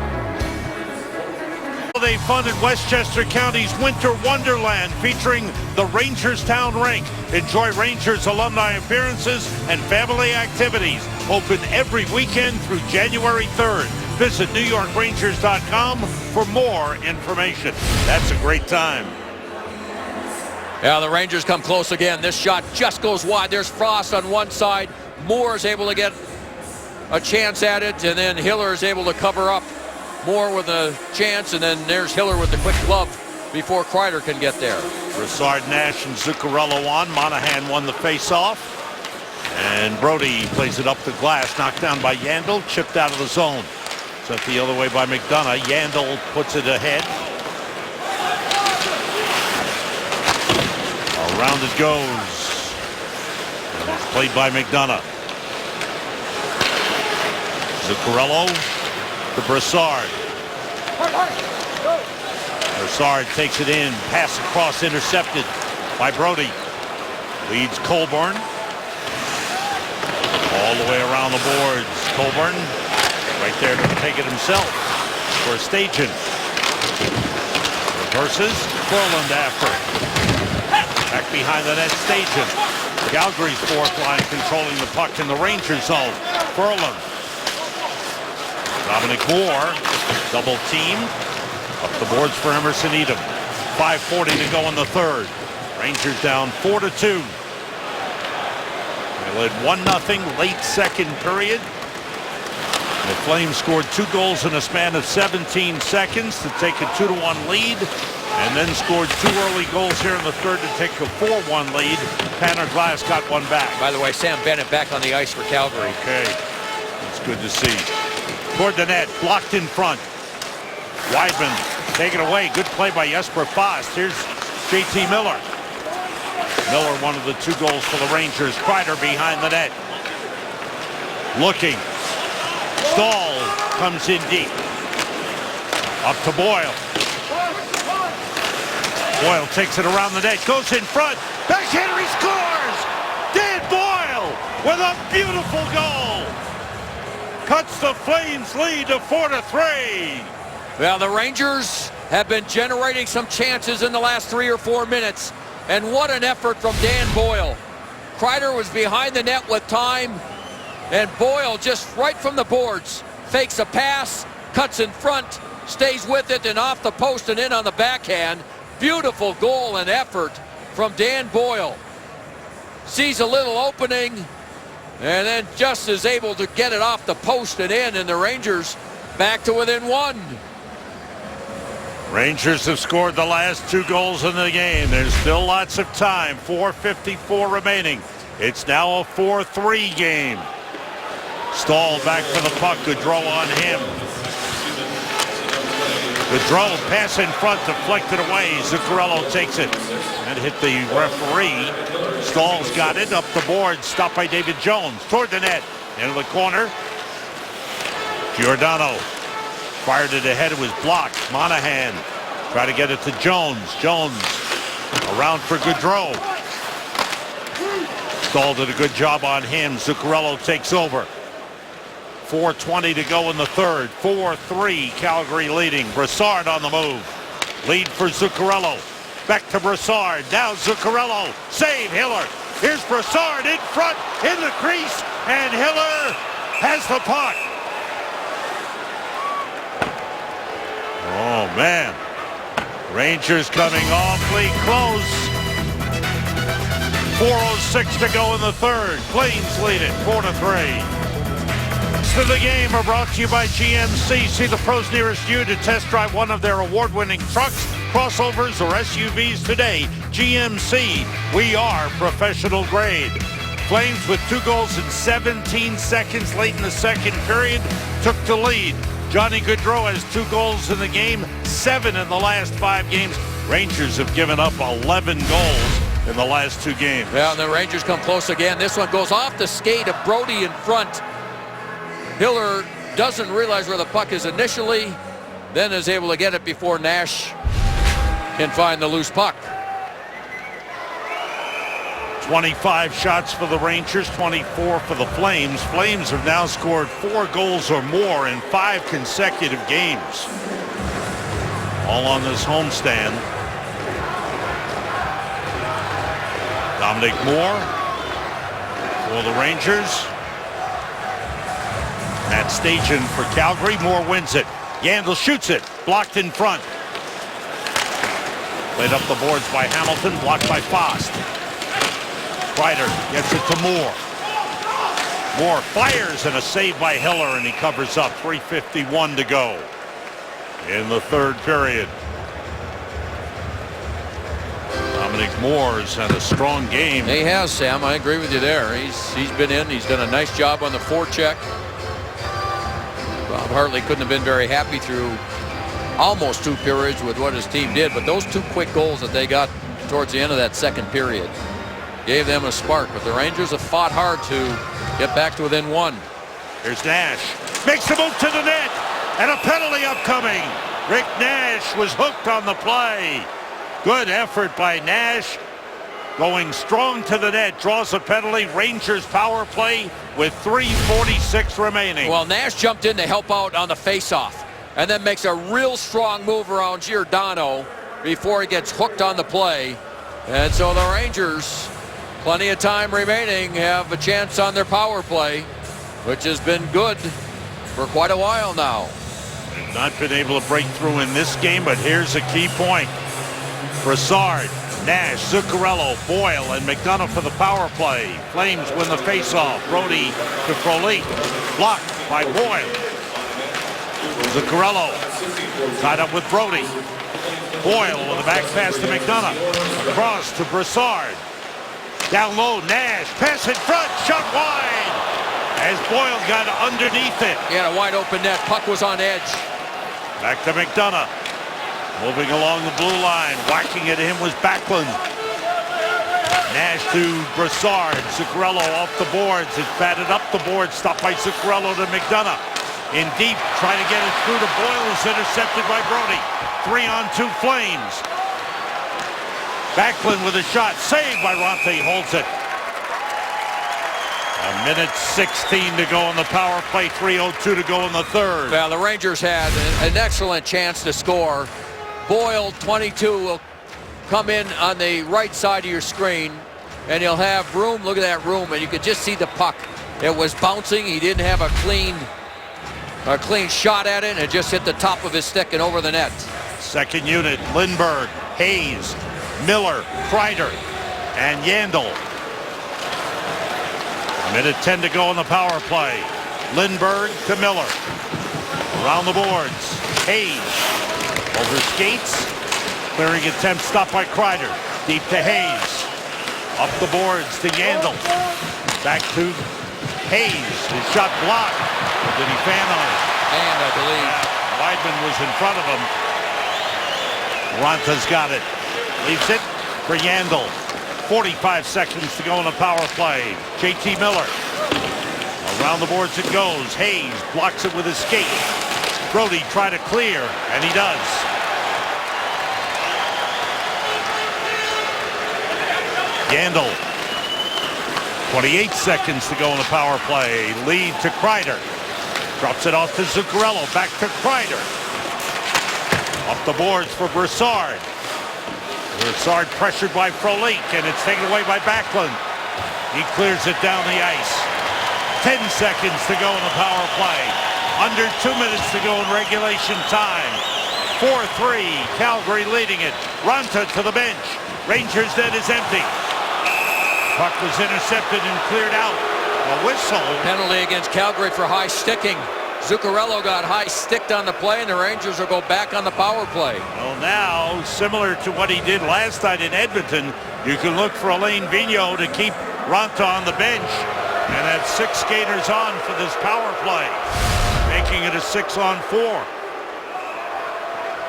They funded Westchester County's Winter Wonderland featuring the Rangerstown Rink. Enjoy Rangers alumni appearances and family activities. Open every weekend through January 3rd. Visit NewYorkRangers.com for more information. That's a great time. Yeah, the Rangers come close again. This shot just goes wide. There's Frost on one side. Moore is able to get a chance at it, and then Hiller is able to cover up. Moore with a chance, and then there's Hiller with the quick glove before Kreider can get there. Broussard, Nash, and Zuccarello on. Monahan won the face-off. And Brody plays it up the glass, knocked down by Yandel, chipped out of the zone. Sent the other way by McDonough. Yandel puts it ahead. Around it goes. And it's played by McDonough. Zuccarello to Broussard. Broussard takes it in. Pass across, intercepted by Brody. Leads Colborn. All the way around the boards. Colborn right there to take it himself for Stajan. Reverses. Ferland after. Back behind the net, Stajan. Calgary's fourth line controlling the puck in the Ranger zone. Ferland. Dominic Moore, double team. Up the boards for Emerson Edom. 5:40 to go in the third. Rangers down 4-2. They led 1-0 late second period. The Flames scored 2 goals in a span of 17 seconds to take a 2-1 lead, and then scored 2 early goals here in the third to take a 4-1 lead. Tanner Glass got one back. By the way, Sam Bennett back on the ice for Calgary. Okay, it's good to see. Toward the net, blocked in front. Weidman taken away. Good play by Jesper Fast. Here's JT Miller. Miller, one of the 2 goals for the Rangers. Kreider behind the net. Looking. Stahl comes in deep. Up to Boyle. Boyle takes it around the net. Goes in front. Backhander, he scores! Dan Boyle with a beautiful goal. cuts the Flames lead to 4-3. Well, the Rangers have been generating some chances in the last 3 or 4 minutes. And what an effort from Dan Boyle. Kreider was behind the net with time. And Boyle just right from the boards fakes a pass, cuts in front, stays with it and off the post and in on the backhand. Beautiful goal and effort from Dan Boyle. Sees a little opening and then just is able to get it off the post and in, and the Rangers back to within 1. Rangers have scored the last 2 goals in the game. There's still lots of time. 4:54 remaining. It's now a 4-3 game. Stahl back for the puck. Gaudreau on him. Gaudreau pass in front, deflected away. Zuccarello takes it and hit the referee. Stahl's got it up the board. Stopped by David Jones. Toward the net. Into the corner. Giordano fired it ahead. It was blocked. Monahan tried to get it to Jones. Jones around for Gaudreau. Stahl did a good job on him. Zuccarello takes over. 4:20 to go in the third. 4-3, Calgary leading. Brassard on the move. Lead for Zuccarello. Back to Brassard. Now Zuccarello. Save Hiller. Here's Brassard in front, in the crease, and Hiller has the puck. Oh, man. Rangers coming awfully close. 4:06 to go in the third. Flames lead it 4-3. To the game are brought to you by GMC. See the pros nearest you to test drive one of their award-winning trucks, crossovers, or SUVs today. GMC, we are professional grade. Flames with 2 goals in 17 seconds late in the second period took the lead. Johnny Gaudreau has 2 goals in the game, 7 in the last 5 games. Rangers have given up 11 goals in the last 2 games. Well, and the Rangers come close again. This one goes off the skate of Brody in front. Hiller doesn't realize where the puck is initially, then is able to get it before Nash can find the loose puck. 25 shots for the Rangers, 24 for the Flames. Flames have now scored 4 goals or more in 5 consecutive games. All on this homestand. Dominic Moore for the Rangers. Matt Stajan for Calgary. Moore wins it. Yandel shoots it. Blocked in front. Played up the boards by Hamilton. Blocked by Fost. Kreider gets it to Moore. Moore fires and a save by Hiller, and he covers up. 3:51 to go in the third period. Dominic Moore's had a strong game. He has, Sam. I agree with you there. He's been in. He's done a nice job on the forecheck. Bob Hartley couldn't have been very happy through almost 2 periods with what his team did, but those 2 quick goals that they got towards the end of that second period gave them a spark. But the Rangers have fought hard to get back to within 1. Here's Nash. Makes the move to the net, and a penalty upcoming. Rick Nash was hooked on the play. Good effort by Nash. Going strong to the net, draws a penalty. Rangers power play with 3:46 remaining. Well, Nash jumped in to help out on the faceoff and then makes a real strong move around Giordano before he gets hooked on the play. And so the Rangers, plenty of time remaining, have a chance on their power play, which has been good for quite a while now. They've not been able to break through in this game, but here's a key point. Brassard, Nash, Zuccarello, Boyle, and McDonough for the power play. Flames win the faceoff. Brody to Frolik. Blocked by Boyle. Zuccarello tied up with Brody. Boyle with a back pass to McDonough. Across to Brassard. Down low, Nash. Pass in front. Shot wide. As Boyle got underneath it. He had a wide open net. Puck was on edge. Back to McDonough. Moving along the blue line. Whacking at him was Backlund. Nash to Brassard. Zuccarello off the boards. It's batted up the board. Stopped by Zuccarello to McDonough. In deep, trying to get it through to Boyle. Is intercepted by Brody. 3-on-2 Flames. Backlund with a shot. Saved by Ronte. Holds it. A minute 16 to go on the power play, 3:02 to go in the third. Well, the Rangers had an excellent chance to score. Boyle, 22, will come in on the right side of your screen, and he'll have room. Look at that room, and you could just see the puck. It was bouncing. He didn't have a clean shot at it, and it just hit the top of his stick and over the net. Second unit, Lindbergh, Hayes, Miller, Kreider, and Yandel. Minute 10 to go on the power play. Lindbergh to Miller. Around the boards. Hayes over skates. Clearing attempt stopped by Kreider. Deep to Hayes. Up the boards to Yandel. Back to Hayes. His shot blocked. Did he fan on it? And I believe Weidman was in front of him. Ronta's got it. Leaves it for Yandel. 45 seconds to go on the power play. JT Miller. Around the boards it goes. Hayes blocks it with his skate. Brody try to clear, and he does. Yandel. 28 seconds to go on the power play. Lead to Kreider. Drops it off to Zuccarello. Back to Kreider. Up the boards for Brassard. Brassard pressured by Frolik, and it's taken away by Backlund. He clears it down the ice. 10 seconds to go in the power play. Under 2 minutes to go in regulation time. 4-3, Calgary leading it. Ronta to the bench. Rangers net is empty. Puck was intercepted and cleared out. A whistle. penalty against Calgary for high sticking. Zuccarello got high sticked on the play, and the Rangers will go back on the power play. Well, now, similar to what he did last night in Edmonton, you can look for Alain Vigneault to keep Ronta on the bench and have 6 skaters on for this power play, making it a 6-on-4.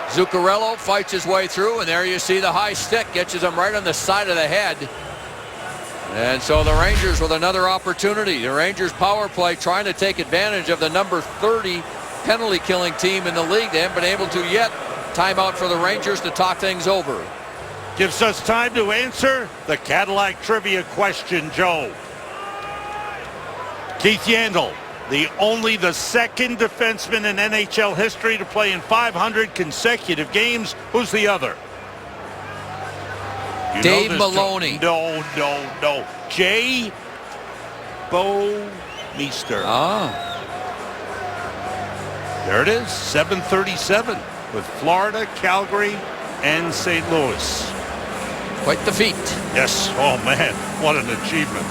Zuccarello fights his way through, and there you see the high stick. Gets him right on the side of the head. And so the Rangers with another opportunity. The Rangers power play trying to take advantage of the number 30 penalty killing team in the league. They haven't been able to yet. Timeout for the Rangers to talk things over. Gives us time to answer the Cadillac trivia question, Joe. Keith Yandel, the second defenseman in NHL history to play in 500 consecutive games. Who's the other? You Dave know this, Maloney. No. Jay Bouwmeester. There it is, 737 with Florida, Calgary, and St. Louis. Quite the feat. Yes, oh man, what an achievement.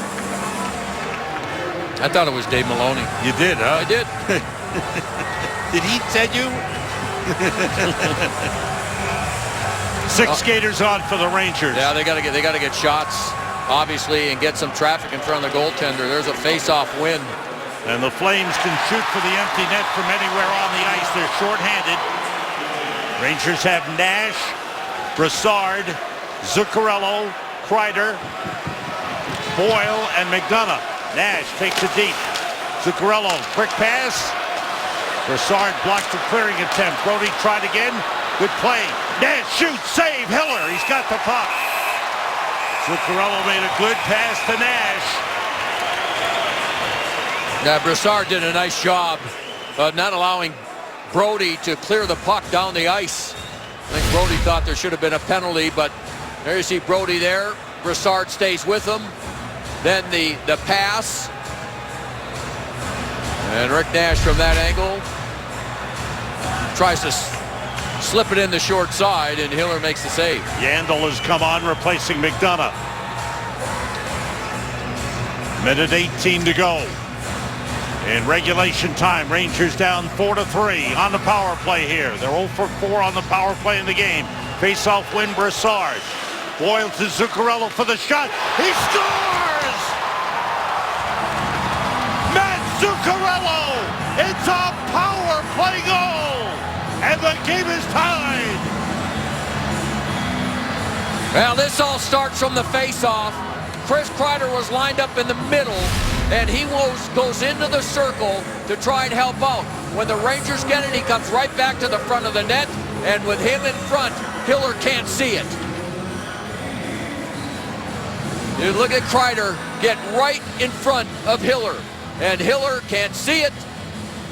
I thought it was Dave Maloney. You did, huh? I did. Did he tell you? 6 skaters on for the Rangers. Yeah, they got to get shots, obviously, and get some traffic in front of the goaltender. There's a face-off win. And the Flames can shoot for the empty net from anywhere on the ice. They're shorthanded. Rangers have Nash, Brassard, Zuccarello, Kreider, Boyle, and McDonough. Nash takes it deep. Zuccarello, quick pass. Brassard blocked the clearing attempt. Brody tried again. Good play. Nash shoots, save, Hiller. He's got the puck. Zuccarello made a good pass to Nash. Now, Brassard did a nice job of not allowing Brody to clear the puck down the ice. I think Brody thought there should have been a penalty, but there you see Brody there. Brassard stays with him. Then the pass. And Rick Nash from that angle tries to slip it in the short side, and Hiller makes the save. Yandel has come on, replacing McDonough. Minute 18 to go. In regulation time, Rangers down 4-3 on the power play here. They're 0 for 4 on the power play in the game. Face-off win, Brassard. Boyle to Zuccarello for the shot. He scores! Matt Zuccarello! It's a power play goal! And the game is tied! Well, this all starts from the face-off. Chris Kreider was lined up in the middle, and he goes into the circle to try and help out. When the Rangers get it, he comes right back to the front of the net, and with him in front, Hiller can't see it. You look at Kreider get right in front of Hiller. And Hiller can't see it.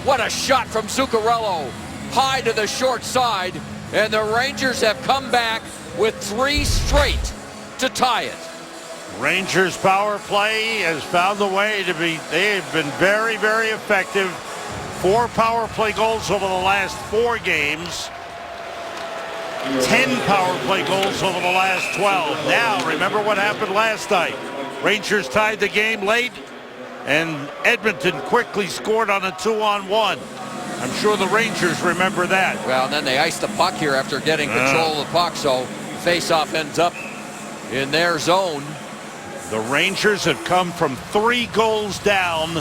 What a shot from Zuccarello. High to the short side. And the Rangers have come back with 3 straight to tie it. Rangers power play has found a way to be, they have been very, very effective. 4 power play goals over the last 4 games. 10 power play goals over the last 12. Now, remember what happened last night. Rangers tied the game late, and Edmonton quickly scored on a 2-on-1. I'm sure the Rangers remember that. Well, and then they iced the puck here after getting control of the puck, so face-off ends up in their zone. The Rangers have come from 3 goals down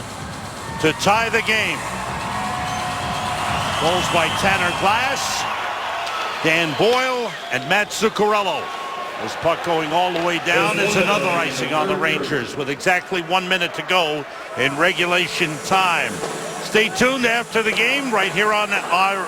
to tie the game. Goals by Tanner Glass, Dan Boyle, and Matt Zuccarello. This puck going all the way down is another icing on the Rangers with exactly 1 minute to go in regulation time. Stay tuned after the game right here on our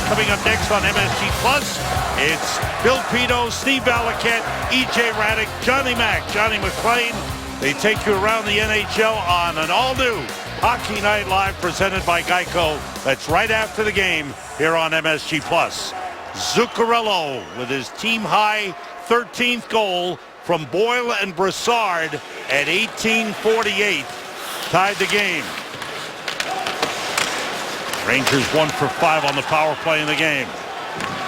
coming up next on MSG Plus. It's Bill Pito, Steve Valiquette, EJ Raddick, Johnny Mack, Johnny McClain. They take you around the NHL on an all-new Hockey Night Live presented by Geico. That's right after the game here on MSG Plus. Zuccarello with his team-high 13th goal from Boyle and Brassard at 18:48 tied the game. Rangers 1 for 5 on the power play in the game.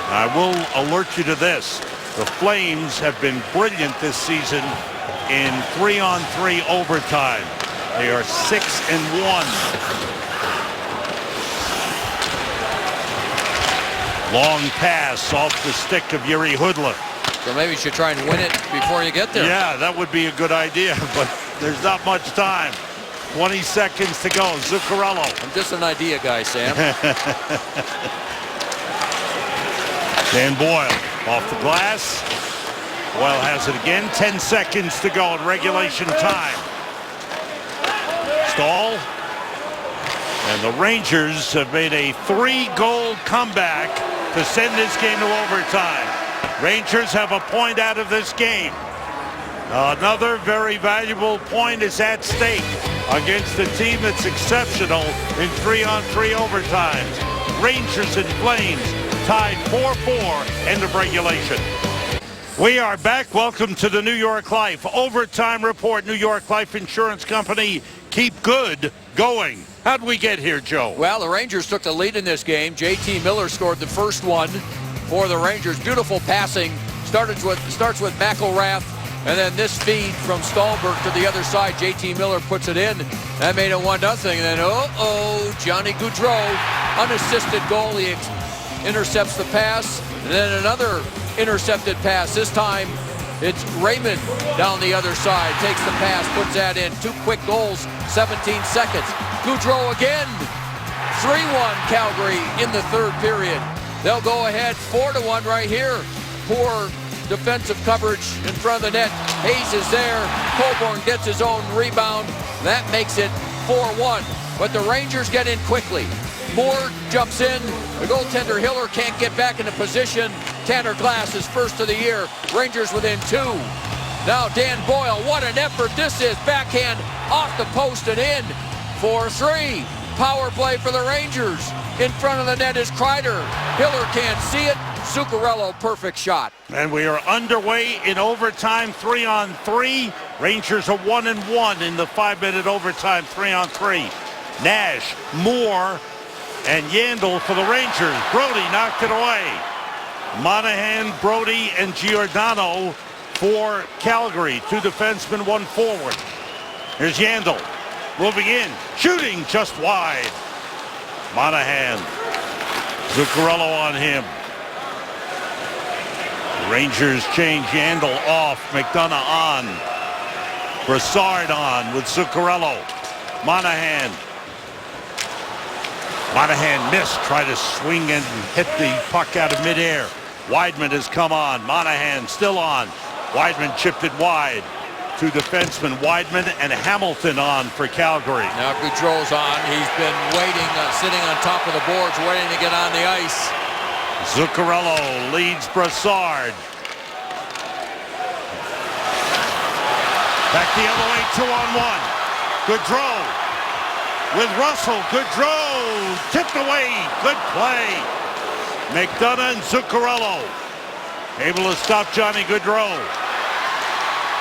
I will alert you to this. The Flames have been brilliant this season in 3-on-3 overtime. They are 6-1. Long pass off the stick of Yuri Hudla. So maybe you should try and win it before you get there. Yeah, that would be a good idea, but there's not much time. 20 seconds to go. Zuccarello. I'm just an idea guy, Sam. Dan Boyle off the glass. Boyle has it again. 10 seconds to go in regulation time. Stahl. And the Rangers have made a 3-goal comeback to send this game to overtime. Rangers have a point out of this game. Another very valuable point is at stake against a team that's exceptional in 3-on-3 overtimes. Rangers and Flames tied 4-4, end of regulation. We are back. Welcome to the New York Life Overtime Report. New York Life Insurance Company, keep good going. How'd we get here, Joe? Well, the Rangers took the lead in this game. JT Miller scored the first one for the Rangers. Beautiful passing. Starts with McElrath. And then this feed from Stallberg to the other side. JT Miller puts it in. That made it 1-0. And then, Johnny Gaudreau, unassisted goal. He intercepts the pass. And then another intercepted pass. This time, it's Raymond down the other side. Takes the pass, puts that in. 2 quick goals, 17 seconds. Gaudreau again. 3-1 Calgary in the third period. They'll go ahead 4-1 right here. Poor defensive coverage in front of the net. Hayes is there. Coburn gets his own rebound. That makes it 4-1. But the Rangers get in quickly. Moore jumps in. The goaltender Hiller can't get back into position. Tanner Glass is first of the year. Rangers within 2. Now Dan Boyle. What an effort this is. Backhand off the post and in for 3. Power play for the Rangers. In front of the net is Kreider. Hiller can't see it. Zuccarello, perfect shot. And we are underway in overtime 3-on-3. Rangers are 1-1 in the 5-minute overtime 3-on-3. Nash, Moore, and Yandel for the Rangers. Brody knocked it away. Monahan, Brody, and Giordano for Calgary. 2 defensemen, 1 forward. Here's Yandel. Moving in. Shooting just wide. Monahan. Zuccarello on him. Rangers change. Yandel off. McDonough on. Brassard on with Zuccarello. Monahan. Monahan missed. Tried to swing and hit the puck out of midair. Weidman has come on. Monahan still on. Weidman chipped it wide. 2 defensemen, Weidman and Hamilton on for Calgary. Now Gaudreau's on. He's been waiting, sitting on top of the boards, waiting to get on the ice. Zuccarello leads Brassard. Back the other way, 2-on-1. Gaudreau with Russell. Gaudreau tipped away. Good play. McDonough and Zuccarello able to stop Johnny Gaudreau.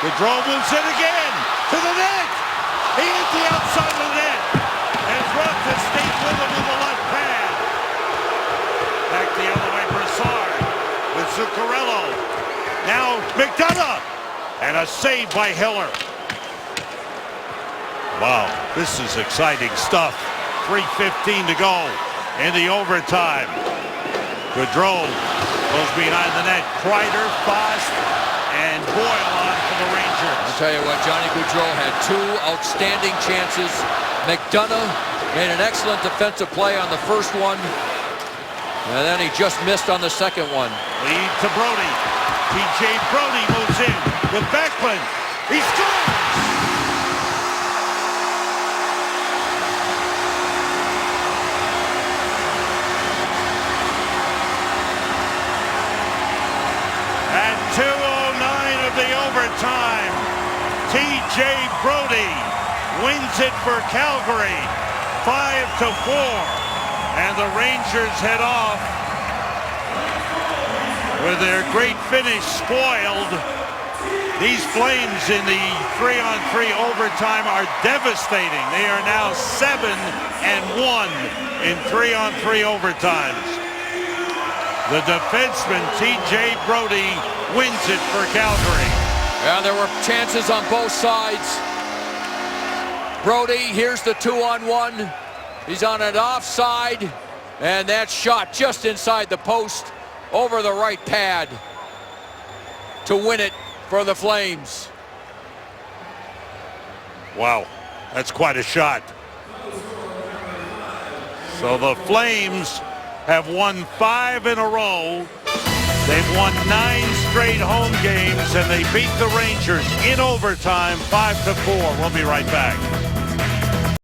Gaudreau moves in again to the net. He hit the outside of the net. And Ruff has stayed with him with the left pad. Back the other way, Brassard with Zuccarello. Now McDonough. And a save by Hiller. Wow, this is exciting stuff. 3:15 to go in the overtime. Gaudreau goes behind the net. Kreider, Fast, and Boyle on for the Rangers. I'll tell you what, Johnny Gaudreau had two outstanding chances. McDonough made an excellent defensive play on the first one, and then he just missed on the second one. Lead to Brody. TJ Brody moves in with Backlund. He scores! At 2:09 of the overtime, TJ Brody wins it for Calgary, 5-4, and the Rangers head off with their great finish spoiled. These Flames in the 3-on-3 overtime are devastating. They are now 7-1 in 3-on-3 overtimes. The defenseman, TJ Brody, wins it for Calgary. Yeah, there were chances on both sides. Brody, here's the 2-on-1. He's on an offside, and that shot just inside the post over the right pad to win it for the Flames. Wow, that's quite a shot. So the Flames have won 5 in a row. They've won 9 straight home games, and they beat the Rangers in overtime 5-4. We'll be right back.